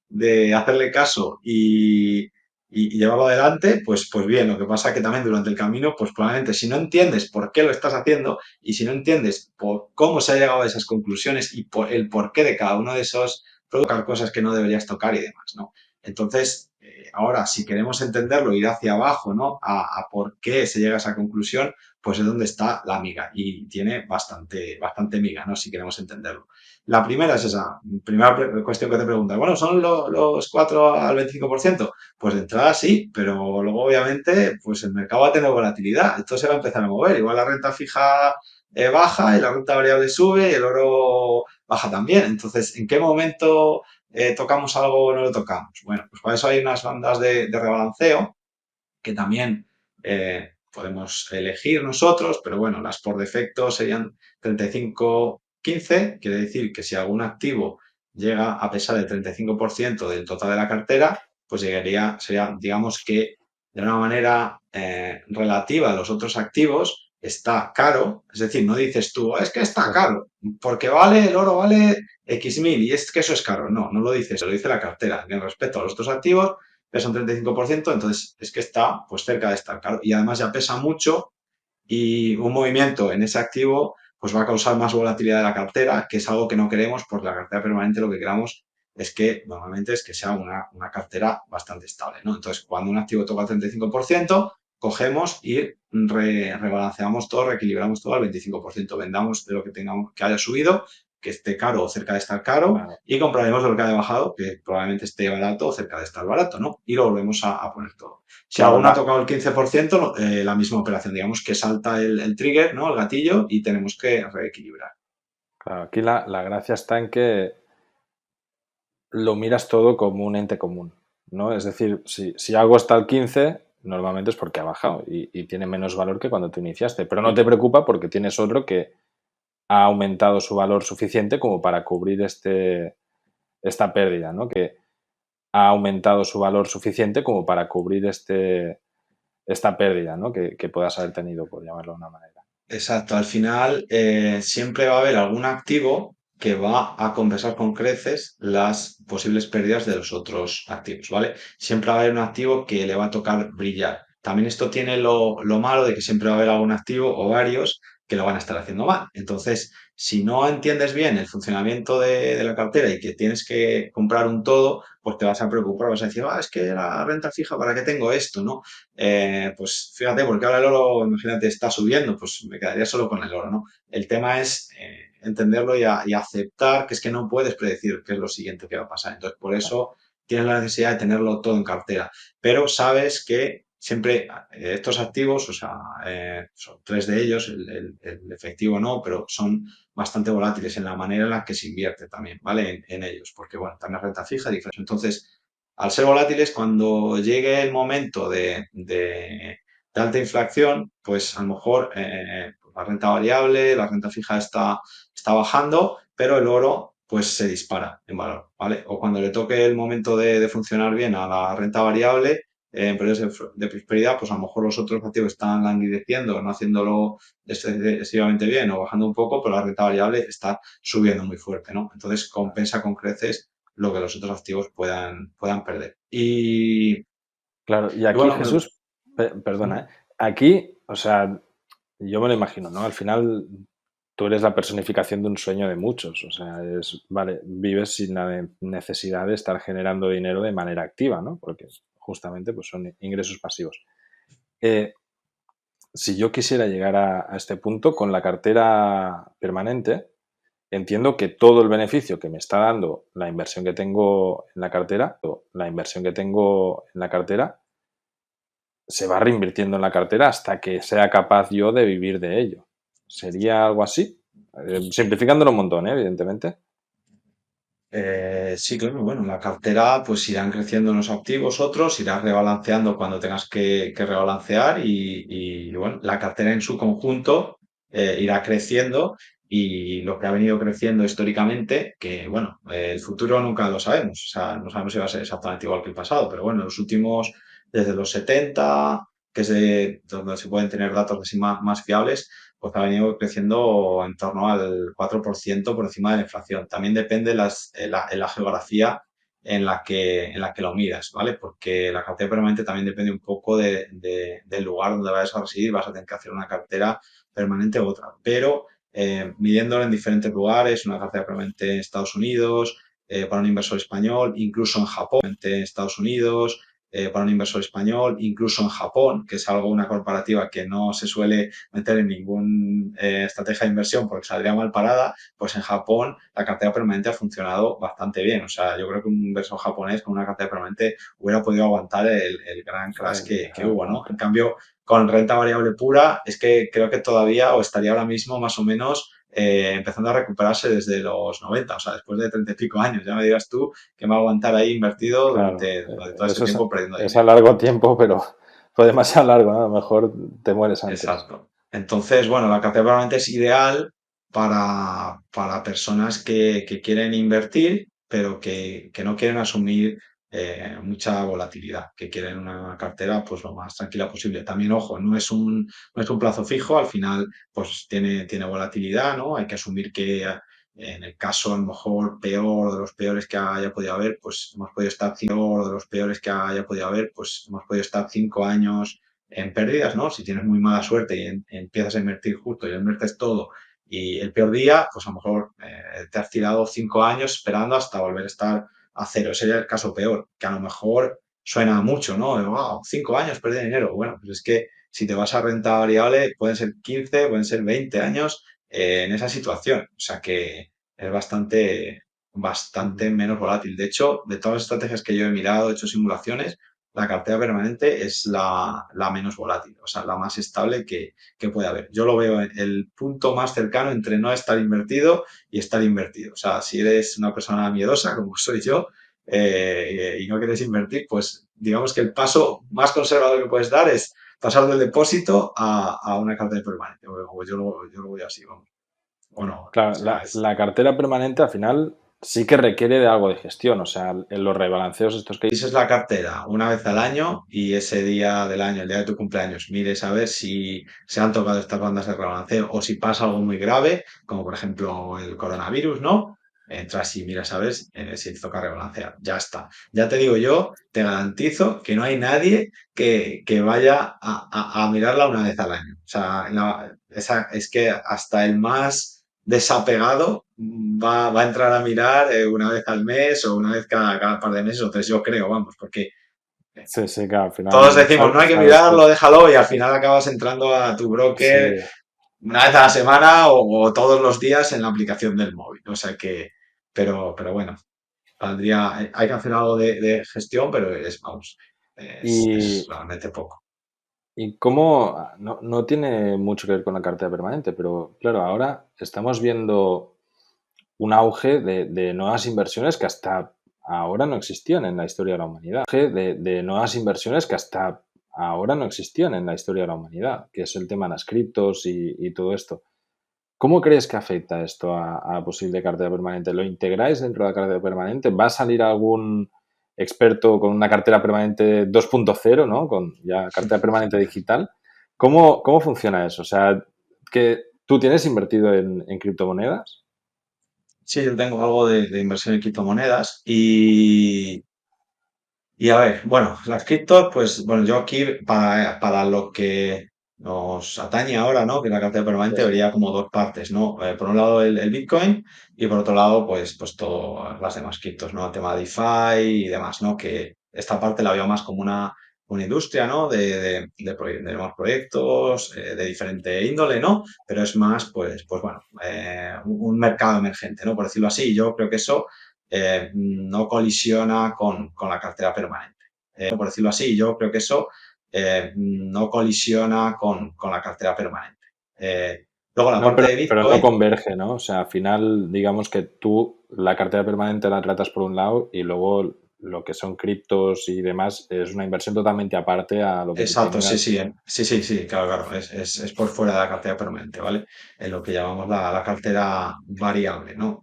Speaker 2: de hacerle caso y llevarlo adelante, pues bien, lo que pasa es que también durante el camino, pues probablemente si no entiendes por qué lo estás haciendo y si no entiendes por cómo se ha llegado a esas conclusiones y por el porqué de cada uno de esos, tocar cosas que no deberías tocar y demás, ¿no? Entonces, ahora, si queremos entenderlo, ir hacia abajo, ¿no? A por qué se llega a esa conclusión, pues es donde está la miga y tiene bastante miga, ¿no? Si queremos entenderlo. La primera es esa, primera cuestión que te preguntas, bueno, ¿son los 4 al 25%? Pues de entrada sí, pero luego obviamente pues el mercado va a tener volatilidad, esto se va a empezar a mover, igual la renta fija baja y la renta variable sube y el oro baja también, entonces ¿en qué momento tocamos algo o no lo tocamos? Bueno, pues para eso hay unas bandas de rebalanceo que también podemos elegir nosotros, pero bueno, las por defecto serían 35-15, quiere decir que si algún activo llega a pesar del 35% del total de la cartera, pues sería, digamos que de una manera relativa a los otros activos, está caro, es decir, no dices tú, "Oh, es que está caro, porque el oro vale X mil y es que eso es caro". No, no lo dices, lo dice la cartera. En respecto a los otros activos, pesa un 35%, entonces es que está pues cerca de estar caro. Y además ya pesa mucho y un movimiento en ese activo pues va a causar más volatilidad de la cartera, que es algo que no queremos, porque la cartera permanente lo que queramos es que normalmente es que sea una cartera bastante estable, ¿no? Entonces, cuando un activo toca el 35%, cogemos y rebalanceamos todo, reequilibramos todo al 25%, vendamos de lo que tengamos que haya subido, que esté caro o cerca de estar caro,
Speaker 1: claro.
Speaker 2: y compraremos lo que haya bajado, que probablemente esté barato o cerca de estar barato, ¿no? Y lo volvemos a poner todo. Si
Speaker 1: Claro,
Speaker 2: alguno ha tocado el 15%, la misma operación, digamos que salta el trigger, ¿no? El gatillo, y tenemos que reequilibrar.
Speaker 1: claro, aquí la gracia está en que lo miras todo como un ente común, ¿no? Es decir, si algo está al 15, normalmente es porque ha bajado y tiene menos valor que cuando tú iniciaste, pero no te preocupa porque tienes otro que ha aumentado su valor suficiente como para cubrir esta pérdida, ¿no? Que ha aumentado su valor suficiente como para cubrir esta pérdida, ¿no? Que puedas haber tenido, por llamarlo de una manera.
Speaker 2: Exacto, al final siempre va a haber algún activo que va a compensar con creces las posibles pérdidas de los otros activos, ¿vale? Siempre va a haber un activo que le va a tocar brillar. También esto tiene lo malo de que siempre va a haber algún activo o varios que lo van a estar haciendo mal. Entonces, si no entiendes bien el funcionamiento de la cartera y que tienes que comprar un todo, pues te vas a preocupar, vas a decir, es que la renta fija, ¿para qué tengo esto? ¿No? Pues fíjate, porque ahora el oro, imagínate, está subiendo, pues me quedaría solo con el oro, ¿no? El tema es entenderlo y aceptar que es que no puedes predecir qué es lo siguiente que va a pasar. Entonces, por eso tienes la necesidad de tenerlo todo en cartera. Pero sabes que siempre estos activos, o sea, son tres de ellos, el efectivo no, pero son bastante volátiles en la manera en la que se invierte también, ¿vale? En ellos, porque, bueno, también renta fija, diferente. Entonces, al ser volátiles, cuando llegue el momento de alta inflación, pues a lo mejor la renta variable, la renta fija está bajando, pero el oro pues se dispara en valor, ¿vale? O cuando le toque el momento de funcionar bien a la renta variable, en periodos de prosperidad, pues a lo mejor los otros activos están languideciendo, no haciéndolo excesivamente bien o bajando un poco, pero la renta variable está subiendo muy fuerte, ¿no? Entonces compensa con creces lo que los otros activos puedan perder.
Speaker 1: Claro, y
Speaker 2: Y
Speaker 1: aquí,
Speaker 2: bueno,
Speaker 1: Jesús, perdona, ¿eh? Aquí, o sea, yo me lo imagino, ¿no? Al final tú eres la personificación de un sueño de muchos, o sea, vale, vives sin la necesidad de estar generando dinero de manera activa, ¿no? Porque justamente pues son ingresos pasivos. Eh, si yo quisiera llegar a este punto con la cartera permanente, entiendo que todo el beneficio que me está dando la inversión que tengo en la cartera, se va reinvirtiendo en la cartera hasta que sea capaz yo de vivir de ello. ¿Sería algo así? Simplificándolo un montón, evidentemente.
Speaker 2: sí, claro, bueno, la cartera pues irán creciendo unos activos, otros, irás rebalanceando cuando tengas que rebalancear y, bueno, la cartera en su conjunto irá creciendo y lo que ha venido creciendo históricamente, que bueno, el futuro nunca lo sabemos, o sea, no sabemos si va a ser exactamente igual que el pasado, pero bueno, los últimos, desde los 70, que es donde se pueden tener datos así más fiables, pues ha venido creciendo en torno al 4% por encima de la inflación. También depende la geografía en la que lo miras, ¿vale? Porque la cartera permanente también depende un poco del lugar donde vayas a residir, vas a tener que hacer una cartera permanente u otra. Pero midiéndolo en diferentes lugares, una cartera permanente en Estados Unidos, para un inversor español, incluso en Japón, en Estados Unidos, para un inversor español, incluso en Japón, que es algo, una comparativa que no se suele meter en ninguna estrategia de inversión porque saldría mal parada, pues en Japón la cartera permanente ha funcionado bastante bien. O sea, yo creo que un inversor japonés con una cartera permanente hubiera podido aguantar el gran crash que hubo, ¿no? En cambio, con renta variable pura, es que creo que todavía o estaría ahora mismo más o menos empezando a recuperarse desde los 90, o sea, después de 30 y pico años. Ya me dirás tú que me va a aguantar ahí invertido
Speaker 1: Claro,
Speaker 2: durante todo ese
Speaker 1: eso
Speaker 2: tiempo perdiendo
Speaker 1: es a
Speaker 2: dinero.
Speaker 1: largo tiempo, pero fue demasiado largo, ¿no? A lo mejor te mueres antes.
Speaker 2: Exacto. Entonces, bueno, la cartera permanente es ideal para personas que quieren invertir, pero que no quieren asumir mucha volatilidad, que quieren una cartera pues lo más tranquila posible. También, ojo, no es un plazo fijo, al final pues tiene volatilidad, ¿no? Hay que asumir que en el caso a lo mejor peor de los peores que haya podido haber, pues hemos podido estar peor de los peores que haya podido haber, pues hemos podido estar 5 años en pérdidas, ¿no? Si tienes muy mala suerte y empiezas a invertir justo y inviertes todo y el peor día, pues a lo mejor te has tirado 5 años esperando hasta volver a estar a cero. Ese sería el caso peor, que a lo mejor suena mucho, ¿no? Wow, 5 años perder dinero. Bueno, pues es que si te vas a renta variable, pueden ser 15, pueden ser 20 años en esa situación. O sea es bastante menos volátil. De hecho, de todas las estrategias que yo he mirado, he hecho simulaciones, la cartera permanente es la menos volátil, o sea, la más estable que puede haber. Yo lo veo en el punto más cercano entre no estar invertido y estar invertido. O sea, si eres una persona miedosa, como soy yo, y no quieres invertir, pues digamos que el paso más conservador que puedes dar es pasar del depósito a una cartera permanente. O yo lo voy así, vamos. O no, o
Speaker 1: Claro,
Speaker 2: sea,
Speaker 1: la cartera permanente al final sí que requiere de algo de gestión, o sea, en los rebalanceos estos que...
Speaker 2: dices la cartera una vez al año y ese día del año, el día de tu cumpleaños, mires a ver si se han tocado estas bandas de rebalanceo o si pasa algo muy grave, como por ejemplo el coronavirus, ¿no? Entras y miras a ver si te toca rebalancear. Ya está. Ya te digo yo, te garantizo que no hay nadie que vaya a mirarla una vez al año. O sea, es que hasta el más desapegado va a entrar a mirar una vez al mes o una vez cada par de meses o tres, yo creo, vamos, porque
Speaker 1: Sí, sí, que al
Speaker 2: todos
Speaker 1: final
Speaker 2: decimos, no hay que
Speaker 1: sabes que...
Speaker 2: mirarlo, déjalo, y al final acabas entrando a tu
Speaker 1: Sí,
Speaker 2: broker una vez a la semana o todos los días en la aplicación del móvil. O sea que, pero bueno, hay que hacer algo de gestión, pero vamos, es
Speaker 1: y,
Speaker 2: realmente poco.
Speaker 1: y cómo... No tiene mucho que ver con la cartera permanente, pero claro, ahora estamos viendo un auge de nuevas inversiones que hasta ahora no existían en la historia de la humanidad. Auge de nuevas inversiones que hasta ahora no existían en la historia de la humanidad, que es el tema de las criptos y todo esto. ¿Cómo crees que afecta esto a posible cartera permanente? ¿Lo integráis dentro de la cartera permanente? ¿Va a salir algún experto con una cartera permanente 2.0, ¿no? Con ya cartera permanente digital. ¿Cómo funciona eso? O sea, que tú tienes invertido en criptomonedas.
Speaker 2: Sí, yo tengo algo de inversión en criptomonedas y a ver, bueno, las criptos, pues bueno, yo aquí para lo que nos atañe ahora, ¿no? Que es la cartera permanente vería como dos partes, ¿no? Por un lado el Bitcoin y por otro lado, pues todas las demás criptos, ¿no? El tema de DeFi y demás, ¿no? Que esta parte la veo más como una industria, ¿no? De nuevos proyectos, de diferente índole, ¿no? Pero es más, pues bueno, un mercado emergente, ¿no? Por decirlo así. Yo creo que eso no colisiona con la cartera permanente. Por decirlo así, yo creo que eso no colisiona con la cartera permanente. Luego la
Speaker 1: No,
Speaker 2: parte de
Speaker 1: pero no
Speaker 2: Bitcoin,
Speaker 1: converge, ¿no? O sea, al final, digamos que tú la cartera permanente la tratas por un lado y luego lo que son criptos y demás es una inversión totalmente aparte a lo que tú
Speaker 2: exacto, sí,
Speaker 1: tengas.
Speaker 2: sí, sí, claro, es por fuera de la cartera permanente, ¿vale? En lo que llamamos la cartera variable, ¿no?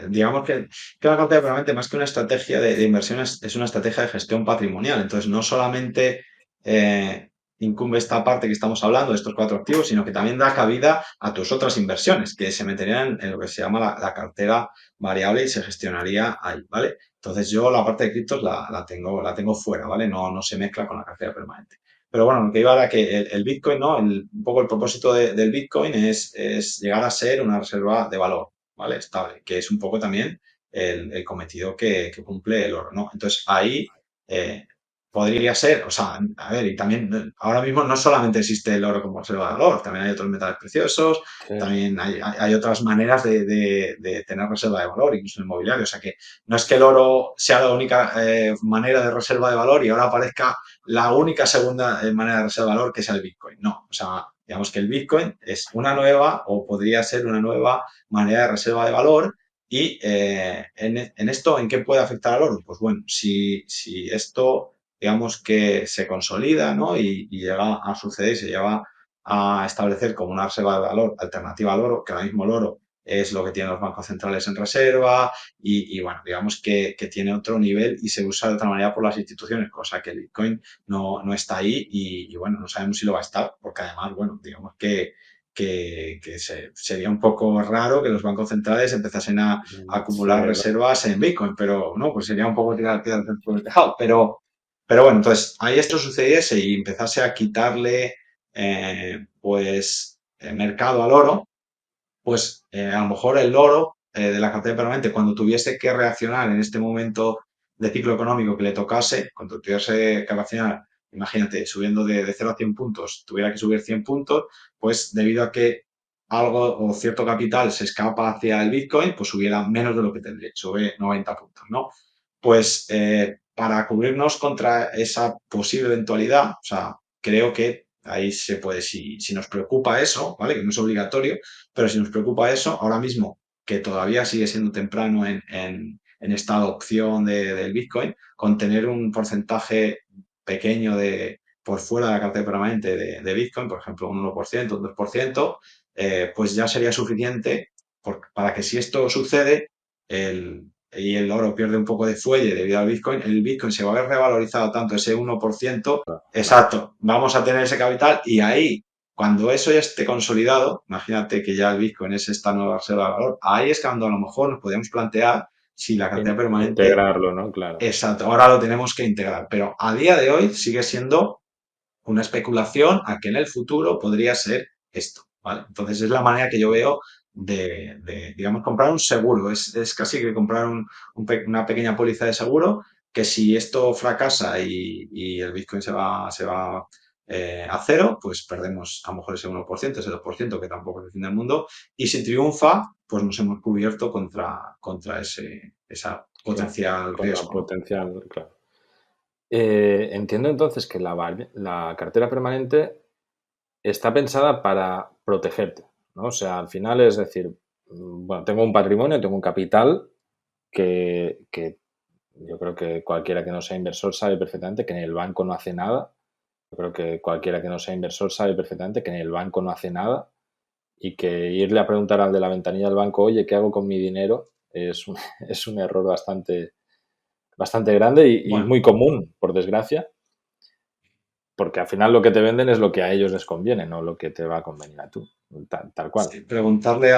Speaker 2: Digamos que la cartera permanente, más que una estrategia de inversión, es una estrategia de gestión patrimonial. Entonces, no solamente incumbe esta parte que estamos hablando de estos cuatro activos, sino que también da cabida a tus otras inversiones, que se meterían en lo que se llama la cartera variable y se gestionaría ahí, ¿vale? Entonces, yo la parte de criptos la tengo fuera, ¿vale? No se mezcla con la cartera permanente. Pero bueno, lo que iba era que el Bitcoin, ¿no? Un poco el propósito del Bitcoin es llegar a ser una reserva de valor, ¿vale? Estable, que es un poco también el cometido que cumple el oro, ¿no? Entonces ahí eh, podría ser, o sea, a ver, y también ahora mismo no solamente existe el oro como reserva de valor, también hay otros metales preciosos,
Speaker 1: Sí.
Speaker 2: también hay otras maneras de tener reserva de valor, incluso en el mobiliario, o sea que no es que el oro sea la única manera de reserva de valor y ahora aparezca la única segunda manera de reserva de valor que es el Bitcoin. No, o sea, digamos que el Bitcoin es una nueva o podría ser una nueva manera de reserva de valor y en esto, ¿en qué puede afectar al oro? Pues bueno, si esto, digamos que se consolida, ¿no? Y llega a suceder y se lleva a establecer como una reserva de valor alternativa al oro, que ahora mismo el oro es lo que tienen los bancos centrales en reserva y bueno, digamos que tiene otro nivel y se usa de otra manera por las instituciones, cosa que el Bitcoin no está ahí y bueno, no sabemos si lo va a estar, porque además, bueno, digamos que sería un poco raro que los bancos centrales empezasen a
Speaker 1: Sí,
Speaker 2: acumular reservas en Bitcoin, pero no, pues sería un poco tirar piedras por el tejado. Pero bueno, entonces ahí esto sucediese y empezase a quitarle mercado al oro, pues a lo mejor el oro de la cartera permanente, cuando tuviese que reaccionar en este momento de ciclo económico que le tocase, cuando tuviese que reaccionar, imagínate, subiendo de 0 a 100 puntos, tuviera que subir 100 puntos, pues debido a que algo o cierto capital se escapa hacia el Bitcoin, pues subiera menos de lo que tendría, sube 90 puntos, ¿no? Pues para cubrirnos contra esa posible eventualidad, o sea, creo que ahí se puede, si nos preocupa eso, ¿vale? Que no es obligatorio, pero si nos preocupa eso, ahora mismo, que todavía sigue siendo temprano en esta adopción del Bitcoin, con tener un porcentaje pequeño por fuera de la cartera permanente de Bitcoin, por ejemplo, un 1%, un 2%, pues ya sería suficiente para que si esto sucede, y el oro pierde un poco de fuelle debido al Bitcoin, el Bitcoin se va a ver revalorizado tanto ese 1%,
Speaker 1: Claro.
Speaker 2: exacto, vamos a tener ese capital y ahí, cuando eso ya esté consolidado, imagínate que ya el Bitcoin es esta nueva reserva de valor, ahí es cuando a lo mejor nos podríamos plantear si la cartera permanente,
Speaker 1: Integrarlo, ¿no? Claro.
Speaker 2: exacto, ahora lo tenemos que integrar, pero a día de hoy sigue siendo una especulación a que en el futuro podría ser esto, ¿vale? Entonces es la manera que yo veo digamos, comprar un seguro. Es casi que comprar una pequeña póliza de seguro que si esto fracasa y el Bitcoin se va a cero, pues perdemos a lo mejor ese 1%, ese 2%, que tampoco es el fin del mundo. Y si triunfa, pues nos hemos cubierto contra esa
Speaker 1: Claro.
Speaker 2: potencial
Speaker 1: Con la
Speaker 2: riesgo, ¿no?
Speaker 1: potencial, claro. Entiendo entonces que la cartera permanente está pensada para protegerte, ¿no? O sea, al final es decir, bueno, tengo un patrimonio, tengo un capital que yo creo que cualquiera que no sea inversor sabe perfectamente que en el banco no hace nada. Yo creo que cualquiera que no sea inversor sabe perfectamente que en el banco no hace nada y que irle a preguntar al de la ventanilla del banco, oye, ¿qué hago con mi dinero? Es un error bastante grande y
Speaker 2: Bueno.
Speaker 1: muy común, por desgracia, porque al final lo que te venden es lo que a ellos les conviene, no lo que te va a convenir a tú, tal cual.
Speaker 2: Sí, preguntarle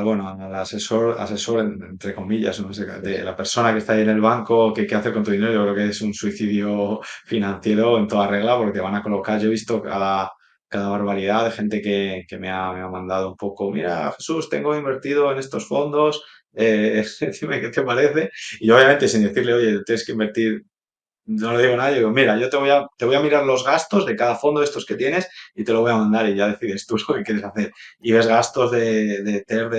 Speaker 2: bueno, al asesor entre comillas, no sé,
Speaker 1: Sí,
Speaker 2: de
Speaker 1: sí.
Speaker 2: la persona que está ahí en el banco, qué hace con tu dinero, yo creo que es un suicidio financiero en toda regla, porque te van a colocar, yo he visto cada barbaridad de gente que me ha mandado un poco, mira, Jesús, tengo invertido en estos fondos, dime qué te parece, y obviamente sin decirle, oye, tienes que invertir, no le digo nada, yo digo, mira, yo te voy a mirar los gastos de cada fondo de estos que tienes y te lo voy a mandar y ya decides tú lo que quieres hacer. Y ves gastos de TER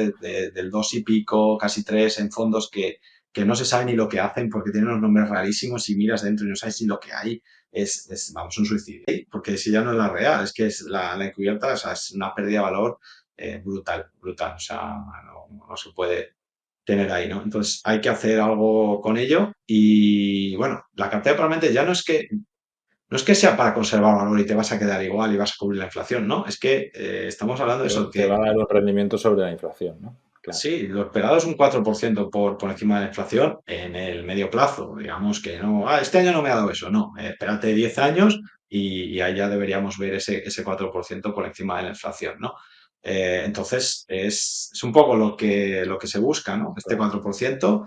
Speaker 2: del 2 y pico, casi 3 en fondos que no se sabe ni lo que hacen porque tienen unos nombres rarísimos y miras dentro y no sabes si lo que hay vamos, un suicidio. Porque si ya no es la real, es que es la encubierta, o sea, es una pérdida de valor brutal, brutal. O sea, no se puede tener ahí, ¿no? Entonces hay que hacer algo con ello y bueno, la cartera probablemente ya no es que sea para conservar valor y te vas a quedar igual y vas a cubrir la inflación, ¿no? Es que estamos hablando de eso,
Speaker 1: Te
Speaker 2: que
Speaker 1: va a dar un rendimiento sobre la inflación, ¿no? Claro.
Speaker 2: sí, lo esperado es un 4% por encima de la inflación en el medio plazo. Digamos que no, este año no me ha dado eso, no, espérate 10 años y ahí ya deberíamos ver ese 4% por encima de la inflación, ¿no? Entonces es un poco lo que se busca, ¿no? Este
Speaker 1: Claro.
Speaker 2: 4%.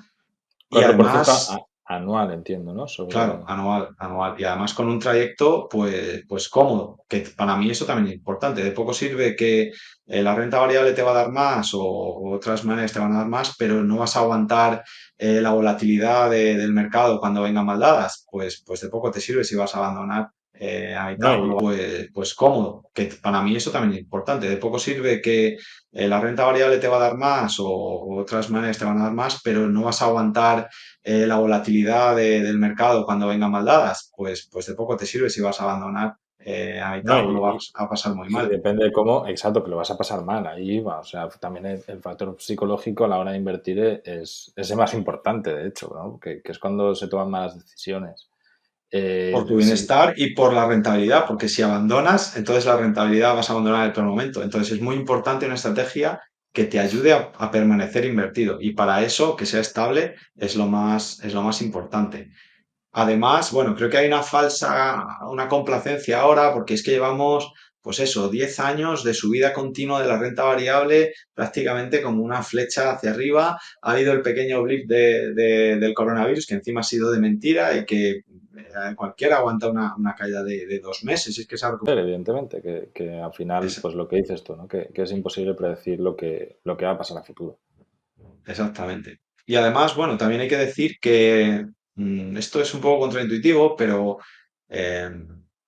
Speaker 2: Y
Speaker 1: 4%
Speaker 2: además,
Speaker 1: anual, entiendo, ¿no?
Speaker 2: claro,
Speaker 1: Sobre...
Speaker 2: anual, anual. Y además con un trayecto, pues cómodo, que para mí eso también es importante. De poco sirve que la renta variable te va a dar más o otras maneras te van a dar más, pero no vas a aguantar la volatilidad del mercado cuando vengan mal dadas. Pues de poco te sirve si vas a abandonar a
Speaker 1: No,
Speaker 2: mitad, pues cómodo, que para mí eso también es importante. De poco sirve que la renta variable te va a dar más o otras maneras te van a dar más, pero no vas a aguantar la volatilidad del mercado cuando vengan mal dadas, pues de poco te sirve si vas a abandonar a
Speaker 1: no,
Speaker 2: mitad o lo vas a pasar muy
Speaker 1: y
Speaker 2: mal.
Speaker 1: depende de cómo, exacto, que lo vas a pasar mal. Ahí va, o sea, también el factor psicológico a la hora de invertir es el más importante, de hecho, ¿no? Que es cuando se toman malas decisiones.
Speaker 2: Por tu
Speaker 1: Sí,
Speaker 2: bienestar y por la rentabilidad, porque si abandonas, entonces la rentabilidad vas a abandonar en el peor momento. Entonces es muy importante una estrategia que te ayude a permanecer invertido y para eso que sea estable es lo más importante. Además, bueno, creo que hay una complacencia ahora, porque es que llevamos, pues eso, 10 años de subida continua de la renta variable, prácticamente como una flecha hacia arriba. Ha habido el pequeño blip del coronavirus, que encima ha sido de mentira y que cualquiera aguanta una caída de 2 meses. Es que es algo
Speaker 1: evidentemente, que al final,
Speaker 2: es-
Speaker 1: pues lo que dices tú, ¿no? Que es imposible predecir lo que va a pasar a futuro.
Speaker 2: exactamente. Y además, bueno, también hay que decir que esto es un poco contraintuitivo, pero eh,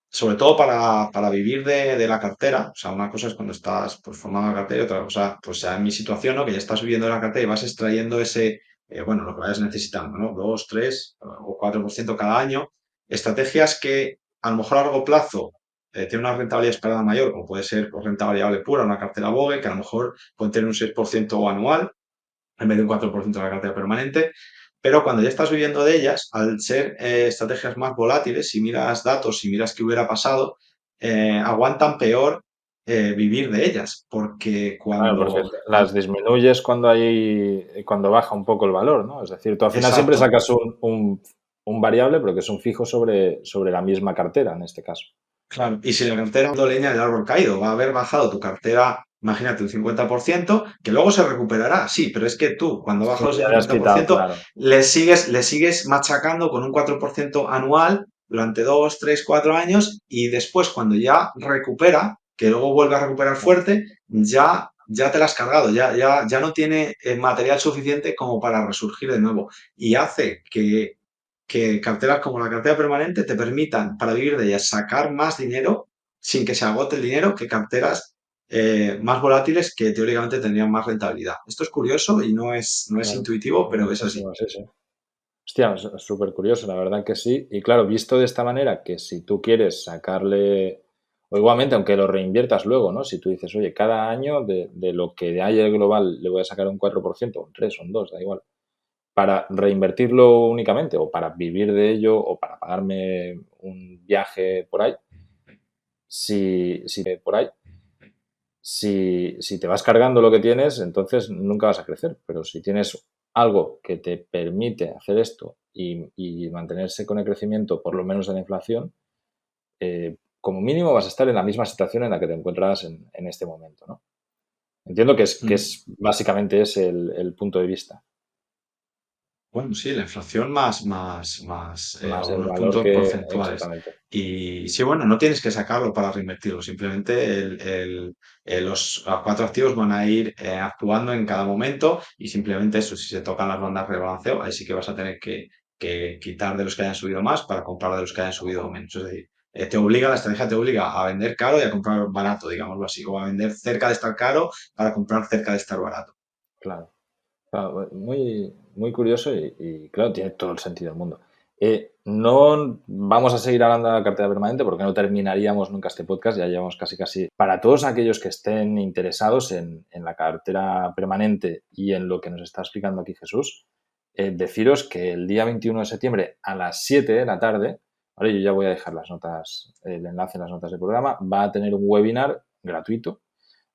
Speaker 2: sobre todo para vivir de la cartera. O sea, una cosa es cuando estás pues, formando la cartera y otra cosa, pues ya en mi situación, ¿no? Que ya estás viviendo de la cartera y vas extrayendo ese, bueno, lo que vayas necesitando, ¿no? 2, 3 o 4% cada año. Estrategias que a lo mejor a largo plazo tienen una rentabilidad esperada mayor, como puede ser por renta variable pura, una cartera Vogue, que a lo mejor pueden tener un 6% anual en vez de un 4% de la cartera permanente. Pero cuando ya estás viviendo de ellas, al ser estrategias más volátiles, si miras datos, si miras qué hubiera pasado, aguantan peor vivir de ellas, porque
Speaker 1: Claro, porque
Speaker 2: cuando...
Speaker 1: las disminuyes cuando baja un poco el valor, ¿no? Es decir, tú al final siempre
Speaker 2: Exacto,
Speaker 1: sacas un variable, pero que es un fijo sobre la misma cartera, en este caso.
Speaker 2: claro. Y si la cartera es leña del árbol caído, va a haber bajado tu cartera, imagínate, un 50%, que luego se recuperará, sí, pero es que tú, cuando
Speaker 1: Sí,
Speaker 2: bajas ese
Speaker 1: ya le has quitado,
Speaker 2: 50%,
Speaker 1: claro.
Speaker 2: le sigues machacando con un 4% anual durante 2, 3, 4 años y después cuando ya recupera, que luego vuelve a recuperar fuerte, ya te la has cargado, ya no tiene material suficiente como para resurgir de nuevo. Y hace que carteras como la cartera permanente te permitan, para vivir de ellas, sacar más dinero sin que se agote el dinero que carteras más volátiles que teóricamente tendrían más rentabilidad. Esto es curioso y no es
Speaker 1: Claro,
Speaker 2: intuitivo, pero es así.
Speaker 1: muchísimo, sí, sí. Hostia, es súper curioso, la verdad que sí. Y claro, visto de esta manera, que si tú quieres sacarle, o igualmente, aunque lo reinviertas luego, ¿no? Si tú dices, oye, cada año de lo que hay el global le voy a sacar un 4%, un 3, un 2, da igual, para reinvertirlo únicamente, o para vivir de ello, o para pagarme un viaje por ahí, por ahí, si te vas cargando lo que tienes, entonces nunca vas a crecer. Pero si tienes algo que te permite hacer esto y mantenerse con el crecimiento, por lo menos de la inflación, como mínimo vas a estar en la misma situación en la que te encuentras en este momento, ¿no? Entiendo
Speaker 2: Mm.
Speaker 1: básicamente es el punto de vista,
Speaker 2: Bueno, sí, la inflación más
Speaker 1: más el
Speaker 2: algunos
Speaker 1: valor
Speaker 2: puntos
Speaker 1: que
Speaker 2: porcentuales.
Speaker 1: exactamente.
Speaker 2: Y sí, bueno, no tienes que sacarlo para reinvertirlo, simplemente los cuatro activos van a ir actuando en cada momento y simplemente eso, si se tocan las bandas de rebalanceo, ahí sí que vas a tener que quitar de los que hayan subido más para comprar de los que hayan subido menos. Es decir, la estrategia te obliga a vender caro y a comprar barato, digámoslo así, o a vender cerca de estar caro para comprar cerca de estar barato.
Speaker 1: Claro. Claro, muy, muy curioso y, claro, tiene todo el sentido del mundo. No vamos a seguir hablando de la cartera permanente porque no terminaríamos nunca este podcast, ya llevamos casi casi. Para todos aquellos que estén interesados en la cartera permanente y en lo que nos está explicando aquí Jesús, deciros que el día 21 de septiembre a las 7 de la tarde, ¿vale? Yo ya voy a dejar las notas, el enlace en las notas del programa, va a tener un webinar gratuito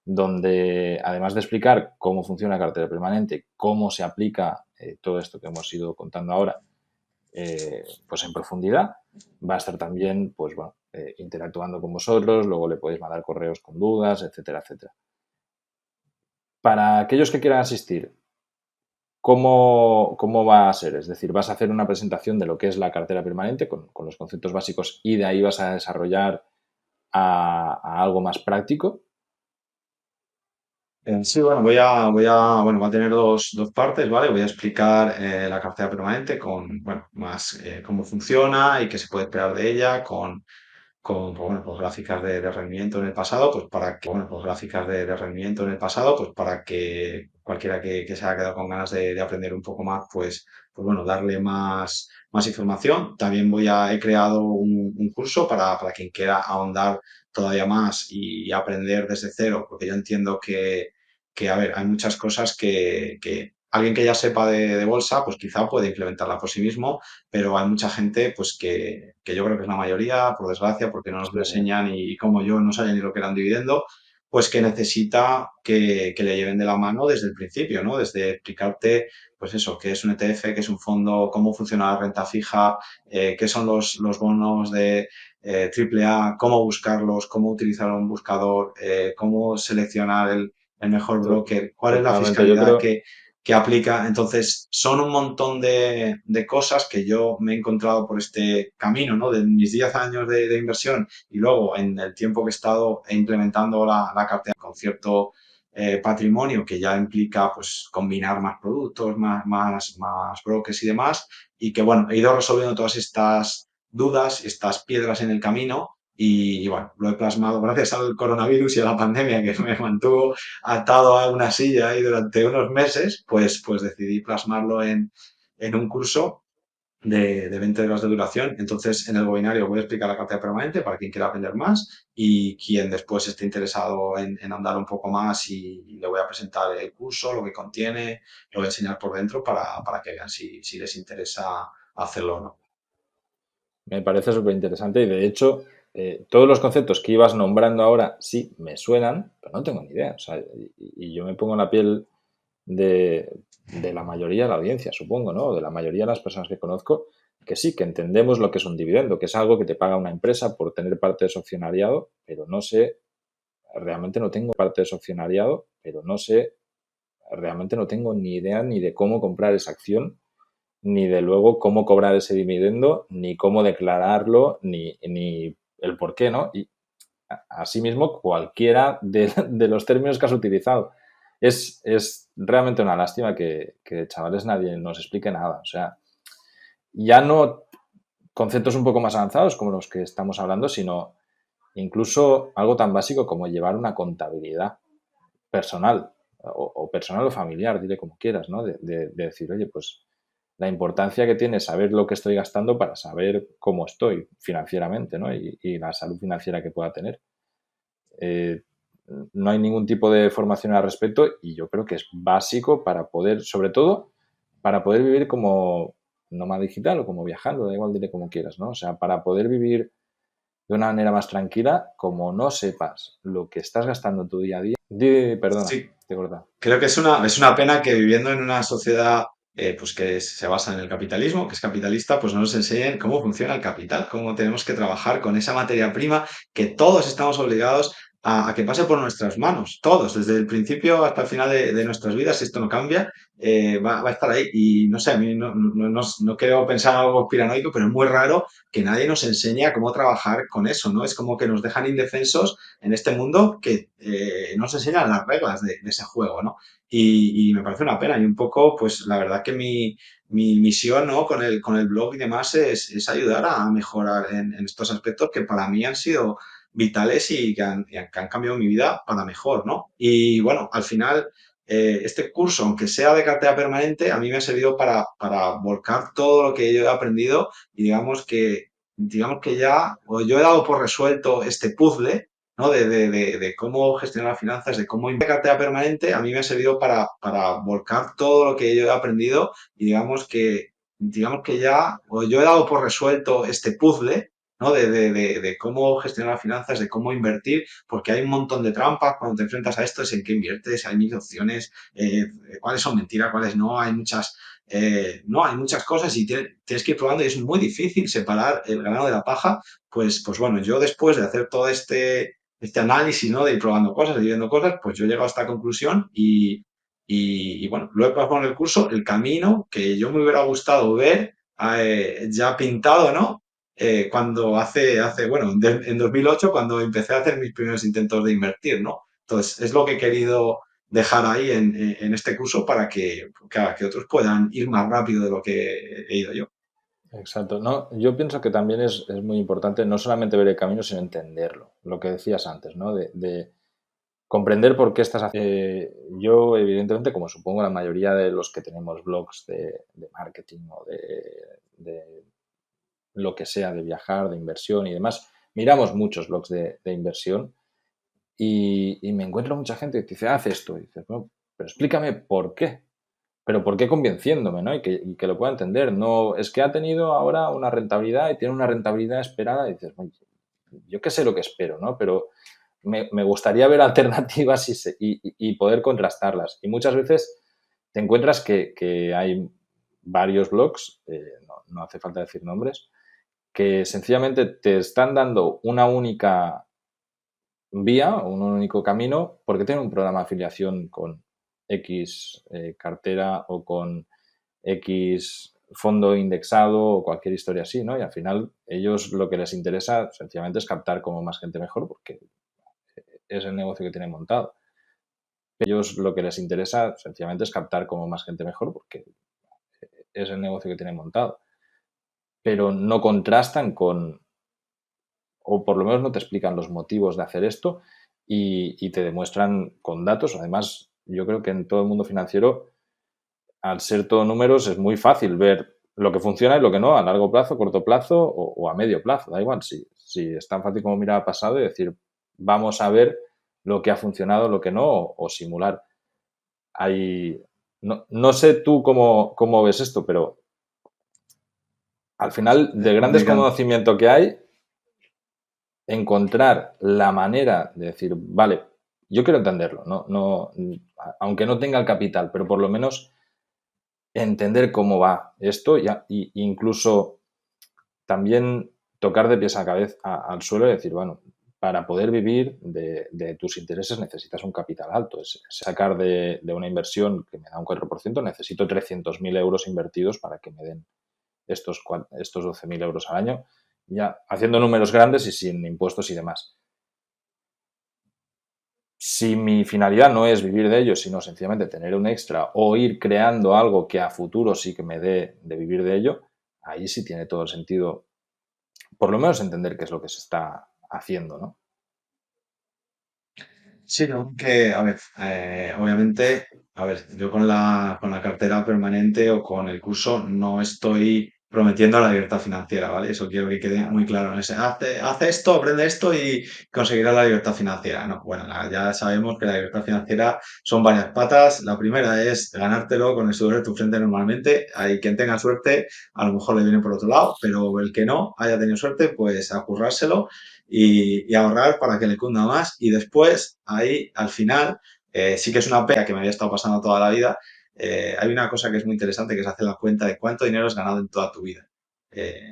Speaker 1: donde además de explicar cómo funciona la cartera permanente, cómo se aplica todo esto que hemos ido contando ahora, pues en profundidad, va a estar también, pues bueno, interactuando con vosotros, luego le podéis mandar correos con dudas, etcétera, etcétera. Para aquellos que quieran asistir, ¿cómo va a ser? Es decir, vas a hacer una presentación de lo que es la cartera permanente con los conceptos básicos y de ahí vas a desarrollar a algo más práctico.
Speaker 2: Sí, bueno, bueno, va a tener dos partes, ¿vale? Voy a explicar la cartera permanente con, bueno, más cómo funciona y qué se puede esperar de ella, pues, bueno, pues gráficas de rendimiento en el pasado, pues para que, bueno, pues gráficas de rendimiento en el pasado, pues para que cualquiera que se haya quedado con ganas de aprender un poco más, pues bueno, darle más información. También he creado un curso para quien quiera ahondar todavía más y aprender desde cero, porque yo entiendo que, a ver, hay muchas cosas que alguien que ya sepa de bolsa, pues quizá puede implementarla por sí mismo, pero hay mucha gente, pues que yo creo que es la mayoría, por desgracia, porque no nos lo
Speaker 1: Sí,
Speaker 2: enseñan y como yo no sabía ni lo que era un dividendo, pues que necesita que le lleven de la mano desde el principio, ¿no? Desde explicarte, pues eso, qué es un ETF, qué es un fondo, cómo funciona la renta fija, qué son los bonos de triple A, cómo buscarlos, cómo utilizar un buscador, cómo seleccionar el mejor broker, cuál es la
Speaker 1: totalmente. Yo
Speaker 2: fiscalidad
Speaker 1: creo,
Speaker 2: que aplica. Entonces, son un montón de cosas que yo me he encontrado por este camino, ¿no? De mis 10 años de inversión y luego en el tiempo que he estado implementando la cartera con cierto patrimonio que ya implica pues combinar más productos, más brokers y demás, y que bueno, he ido resolviendo todas estas dudas, estas piedras en el camino y bueno, lo he plasmado gracias al coronavirus y a la pandemia que me mantuvo atado a una silla ahí durante unos meses, pues decidí plasmarlo en un curso de 20 horas de duración. Entonces, en el webinario voy a explicar la cartera permanente para quien quiera aprender más y quien después esté interesado en andar un poco más y le voy a presentar el curso, lo que contiene, lo voy a enseñar por dentro para que vean si les interesa hacerlo o no.
Speaker 1: Me parece súper interesante y de hecho todos los conceptos que ibas nombrando ahora sí me suenan, pero no tengo ni idea. O sea, y yo me pongo en la piel de la mayoría de la audiencia, supongo, ¿no? De la mayoría de las personas que conozco, que sí, que entendemos lo que es un dividendo, que es algo que te paga una empresa por tener parte de su accionariado, pero no sé, realmente no tengo parte de su accionariado, pero no sé, realmente no tengo ni idea ni de cómo comprar esa acción ni de luego cómo cobrar ese dividendo, ni cómo declararlo, ni el por qué, ¿no? Y asimismo, cualquiera de los términos que has utilizado. Es realmente una lástima que, chavales, nadie nos explique nada. O sea, ya no conceptos un poco más avanzados como los que estamos hablando, sino incluso algo tan básico como llevar una contabilidad personal o personal o familiar, dile como quieras, ¿no? De decir, oye, pues la importancia que tiene saber lo que estoy gastando para saber cómo estoy financieramente, ¿no? Y la salud financiera que pueda tener. Eh, no hay ningún tipo de formación al respecto y yo creo que es básico para poder, sobre todo, para poder vivir como nómada digital o como viajando, da igual, dile como quieras, ¿no? O sea, para poder vivir de una manera más tranquila, como no sepas lo que estás gastando en tu día a día. Perdona,
Speaker 2: Sí,
Speaker 1: te he cortado.
Speaker 2: creo que es una pena que viviendo en una sociedad pues se basa en el capitalismo, que es capitalista, pues no nos enseñen cómo funciona el capital, cómo tenemos que trabajar con esa materia prima que todos estamos obligados a que pase por nuestras manos, todos, desde el principio hasta el final de nuestras vidas, si esto no cambia, va a estar ahí. Y no sé, a mí no quiero pensar en algo piranoico, pero es muy raro que nadie nos enseñe a cómo trabajar con eso, ¿no? Es como que nos dejan indefensos en este mundo que no se enseñan las reglas de ese juego, ¿no? Y me parece una pena. Y un poco, pues la verdad que mi misión, ¿no? Con el blog y demás es ayudar a mejorar en estos aspectos que para mí han sido vitales y que han cambiado mi vida para mejor, ¿no? Y bueno, al final, este curso, aunque sea de cartera permanente, a mí me ha servido para volcar todo lo que yo he aprendido y digamos que ya, o yo he dado por resuelto este puzzle, ¿no? De cómo gestionar las finanzas, de cómo invertir cartera permanente, a mí me ha servido para volcar todo lo que yo he aprendido y digamos que ya, o yo he dado por resuelto este puzzle, ¿no? De cómo gestionar las finanzas, de cómo invertir, porque hay un montón de trampas cuando te enfrentas a esto, es en qué inviertes, hay mil opciones, cuáles son mentiras, cuáles no, no, hay muchas cosas y tienes que ir probando y es muy difícil separar el grano de la paja. Pues bueno, yo después de hacer todo este análisis, ¿no? De ir probando cosas, de ir viendo cosas, pues yo he llegado a esta conclusión y bueno, lo he plasmado en el curso, el camino que yo me hubiera gustado ver ya pintado, ¿no? Cuando bueno, en 2008, cuando empecé a hacer mis primeros intentos de invertir, ¿no? Entonces, es lo que he querido dejar ahí en este curso para que otros puedan ir más rápido de lo que he ido yo.
Speaker 1: Exacto. No, yo pienso que también es muy importante no solamente ver el camino, sino entenderlo. Lo que decías antes, ¿no? De comprender por qué estás haciendo. Yo, evidentemente, como supongo la mayoría de los que tenemos blogs de marketing o de lo que sea, de viajar, de inversión y demás, miramos muchos blogs de inversión y me encuentro mucha gente que te dice, haz esto. Y dices, no, pero explícame por qué. Pero ¿por qué convenciéndome, ¿no? Y que lo pueda entender. No, es que ha tenido ahora una rentabilidad y tiene una rentabilidad esperada y dices, "Oye, yo qué sé lo que espero, ¿no? Pero me gustaría ver alternativas y poder contrastarlas. Y muchas veces te encuentras que hay varios blogs, no hace falta decir nombres, que sencillamente te están dando una única vía, un único camino, porque tienen un programa de afiliación con X cartera o con X fondo indexado o cualquier historia así, ¿no? Y al final ellos lo que les interesa sencillamente es captar como más gente mejor porque es el negocio que tienen montado. Ellos lo que les interesa sencillamente es captar como más gente mejor porque es el negocio que tienen montado. Pero no contrastan con o por lo menos no te explican los motivos de hacer esto y te demuestran con datos. Además, yo creo que en todo el mundo financiero, al ser todo números, es muy fácil ver lo que funciona y lo que no, a largo plazo, corto plazo o a medio plazo. Da igual, si es tan fácil como mirar al pasado y decir, vamos a ver lo que ha funcionado, lo que no, o simular. Hay, no sé tú cómo ves esto, pero al final,
Speaker 2: Es
Speaker 1: del gran
Speaker 2: complicado.
Speaker 1: desconocimiento que hay, encontrar la manera de decir, vale, yo quiero entenderlo, aunque no tenga el capital, pero por lo menos entender cómo va esto y incluso también tocar de pies a cabeza al suelo y decir, bueno, para poder vivir de tus intereses necesitas un capital alto. Es sacar de una inversión que me da un 4%, necesito 300.000 euros invertidos para que me den estos 12.000 euros al año, ya haciendo números grandes y sin impuestos y demás. Si mi finalidad no es vivir de ello, sino sencillamente tener un extra o ir creando algo que a futuro sí que me dé de vivir de ello, ahí sí tiene todo el sentido, por lo menos entender qué es lo que se está haciendo, ¿no?
Speaker 2: Sí, ¿no? Que, a ver, obviamente, a ver, yo con la cartera permanente o con el curso no estoy prometiendo la libertad financiera, ¿vale? Eso quiero que quede muy claro. Hace esto, aprende esto y conseguirás la libertad financiera. No, bueno, ya sabemos que la libertad financiera son varias patas. La primera es ganártelo con el sudor de tu frente normalmente. Hay quien tenga suerte, a lo mejor le viene por otro lado, pero el que no haya tenido suerte, pues a currárselo y ahorrar para que le cunda más. Y después, ahí, al final, sí que es una pena que me había estado pasando toda la vida. Hay una cosa que es muy interesante, que es hacer la cuenta de cuánto dinero has ganado en toda tu vida.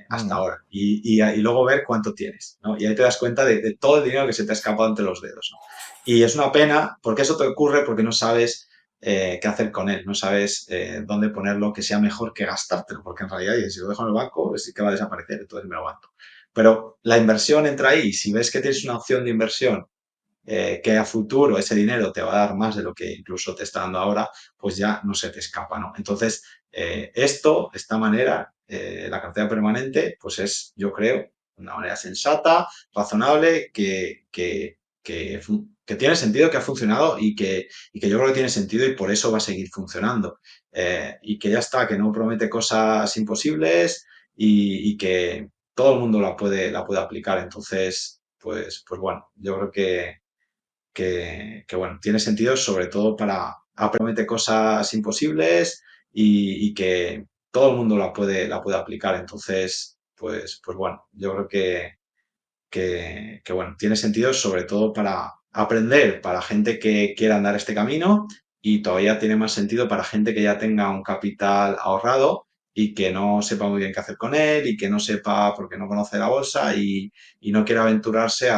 Speaker 2: Hasta
Speaker 1: Mm,
Speaker 2: ahora y luego ver cuánto tienes, ¿no? Y ahí te das cuenta de todo el dinero que se te ha escapado entre los dedos, ¿no? Y es una pena porque eso te ocurre porque no sabes qué hacer con él, no sabes dónde ponerlo que sea mejor que gastártelo, porque en realidad si lo dejo en el banco es que va a desaparecer, entonces me lo aguanto. Pero la inversión entra ahí. Si ves que tienes una opción de inversión que a futuro ese dinero te va a dar más de lo que incluso te está dando ahora, pues ya no se te escapa, ¿no? Entonces, esta manera, la cartera permanente, pues es, yo creo, una manera sensata, razonable, que tiene sentido, que ha funcionado y que yo creo que tiene sentido y por eso va a seguir funcionando. Y que ya está, que no promete cosas imposibles y que todo el mundo la puede aplicar. Entonces, pues bueno, yo creo que bueno, tiene sentido sobre todo para promete cosas imposibles y que todo el mundo la puede aplicar. Entonces, pues bueno, yo creo que bueno, tiene sentido sobre todo para aprender, para gente que quiera andar este camino y todavía tiene más sentido para gente que ya tenga un capital ahorrado y que no sepa muy bien qué hacer con él y que no sepa porque no conoce la bolsa y no quiere aventurarse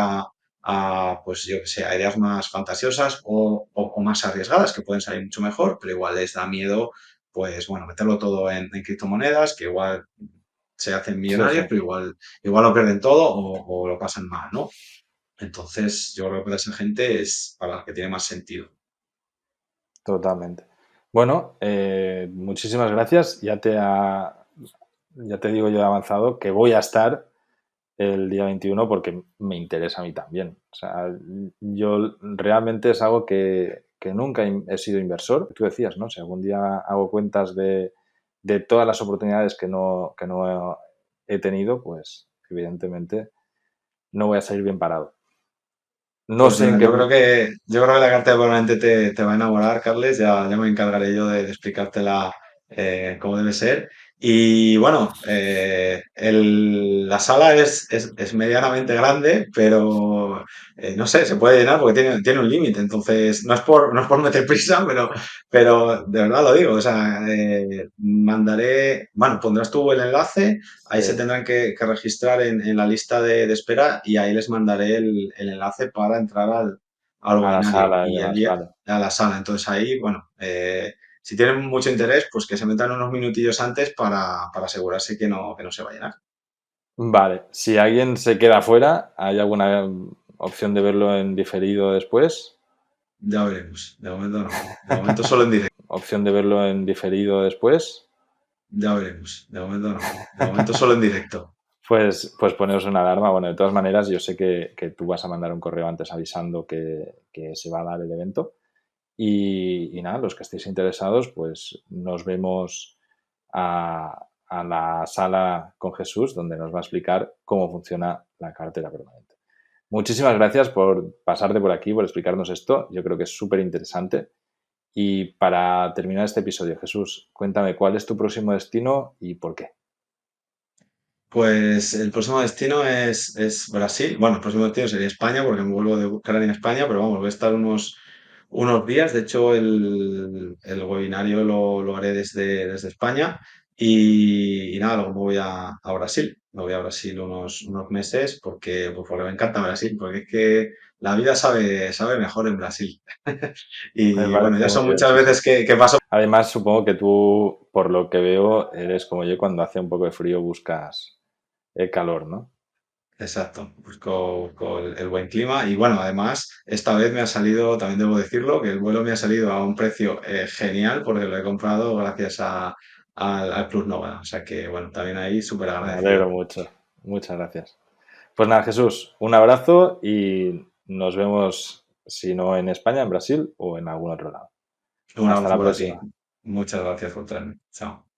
Speaker 2: pues yo que sé, a ideas más fantasiosas o más arriesgadas que pueden salir mucho mejor, pero igual les da miedo, pues bueno, meterlo todo en criptomonedas, que igual se hacen
Speaker 1: sí, sí,
Speaker 2: millonarios, pero igual lo pierden todo o lo pasan mal, ¿no? Entonces, yo creo que para esa gente es para la que tiene más sentido.
Speaker 1: totalmente. Bueno, muchísimas gracias. Ya te digo yo de avanzado que voy a estar el día 21 porque me interesa a mí también. O sea, yo realmente es algo que nunca he sido inversor. Tú decías, ¿no? Si algún día hago cuentas de todas las oportunidades que no he tenido, pues evidentemente no voy a salir bien parado. No
Speaker 2: Pues
Speaker 1: sé en
Speaker 2: nada,
Speaker 1: qué...
Speaker 2: yo creo que la carta probablemente te va a enamorar, Carles. Ya me encargaré yo de explicártela cómo debe ser. Y bueno, la sala es medianamente grande, pero no sé, se puede llenar porque tiene un límite. Entonces, no es por meter prisa, pero de verdad lo digo. O sea, bueno, pondrás tú el enlace. Ahí se
Speaker 1: Sí,
Speaker 2: tendrán que registrar en la lista de espera y ahí les mandaré el enlace para entrar al
Speaker 1: a la
Speaker 2: webinario
Speaker 1: sala y
Speaker 2: y el
Speaker 1: demás,
Speaker 2: día
Speaker 1: vale.
Speaker 2: a la sala. Entonces ahí, bueno, si tienen mucho interés, pues que se metan unos minutillos antes para asegurarse que no se va a llenar.
Speaker 1: Vale, si alguien se queda fuera, ¿hay alguna opción de verlo en diferido después?
Speaker 2: Ya veremos. De momento no. De momento solo en directo.
Speaker 1: Opción de verlo en diferido después.
Speaker 2: Ya veremos. De momento no. De momento solo en directo.
Speaker 1: Pues poneros una alarma. Bueno, de todas maneras, yo sé que tú vas a mandar un correo antes avisando que se va a dar el evento. Y nada, los que estéis interesados, pues nos vemos a la sala con Jesús, donde nos va a explicar cómo funciona la cartera permanente. Muchísimas gracias por pasarte por aquí, por explicarnos esto. Yo creo que es súper interesante. Y para terminar este episodio, Jesús, cuéntame cuál es tu próximo destino y por qué.
Speaker 2: Pues el próximo destino es Brasil. Bueno, el próximo destino sería España, porque me vuelvo de Ucrania a España, pero vamos, voy a estar unos días. De hecho, el webinario lo haré desde España. Y nada, luego me voy a Brasil. Me voy a Brasil unos meses porque me encanta Brasil, porque es que la vida sabe mejor en Brasil.
Speaker 1: Me
Speaker 2: Y bueno,
Speaker 1: parece
Speaker 2: ya
Speaker 1: muy
Speaker 2: son
Speaker 1: bien,
Speaker 2: muchas
Speaker 1: sí, sí.
Speaker 2: veces que paso.
Speaker 1: Además, supongo que tú, por lo que veo, eres como yo, cuando hace un poco de frío buscas el calor, ¿no?
Speaker 2: Exacto, busco el buen clima y bueno, además esta vez me ha salido, también debo decirlo, que el vuelo me ha salido a un precio genial porque lo he comprado gracias al Plus Nova, o sea que bueno, también ahí súper
Speaker 1: Me
Speaker 2: agradecido.
Speaker 1: alegro mucho. Muchas gracias. Pues nada, Jesús, un abrazo y nos vemos, si no en España, en Brasil o en algún otro lado.
Speaker 2: Un
Speaker 1: Hasta la
Speaker 2: abrazo para ti.
Speaker 1: próxima.
Speaker 2: Muchas gracias por traerme. Chao.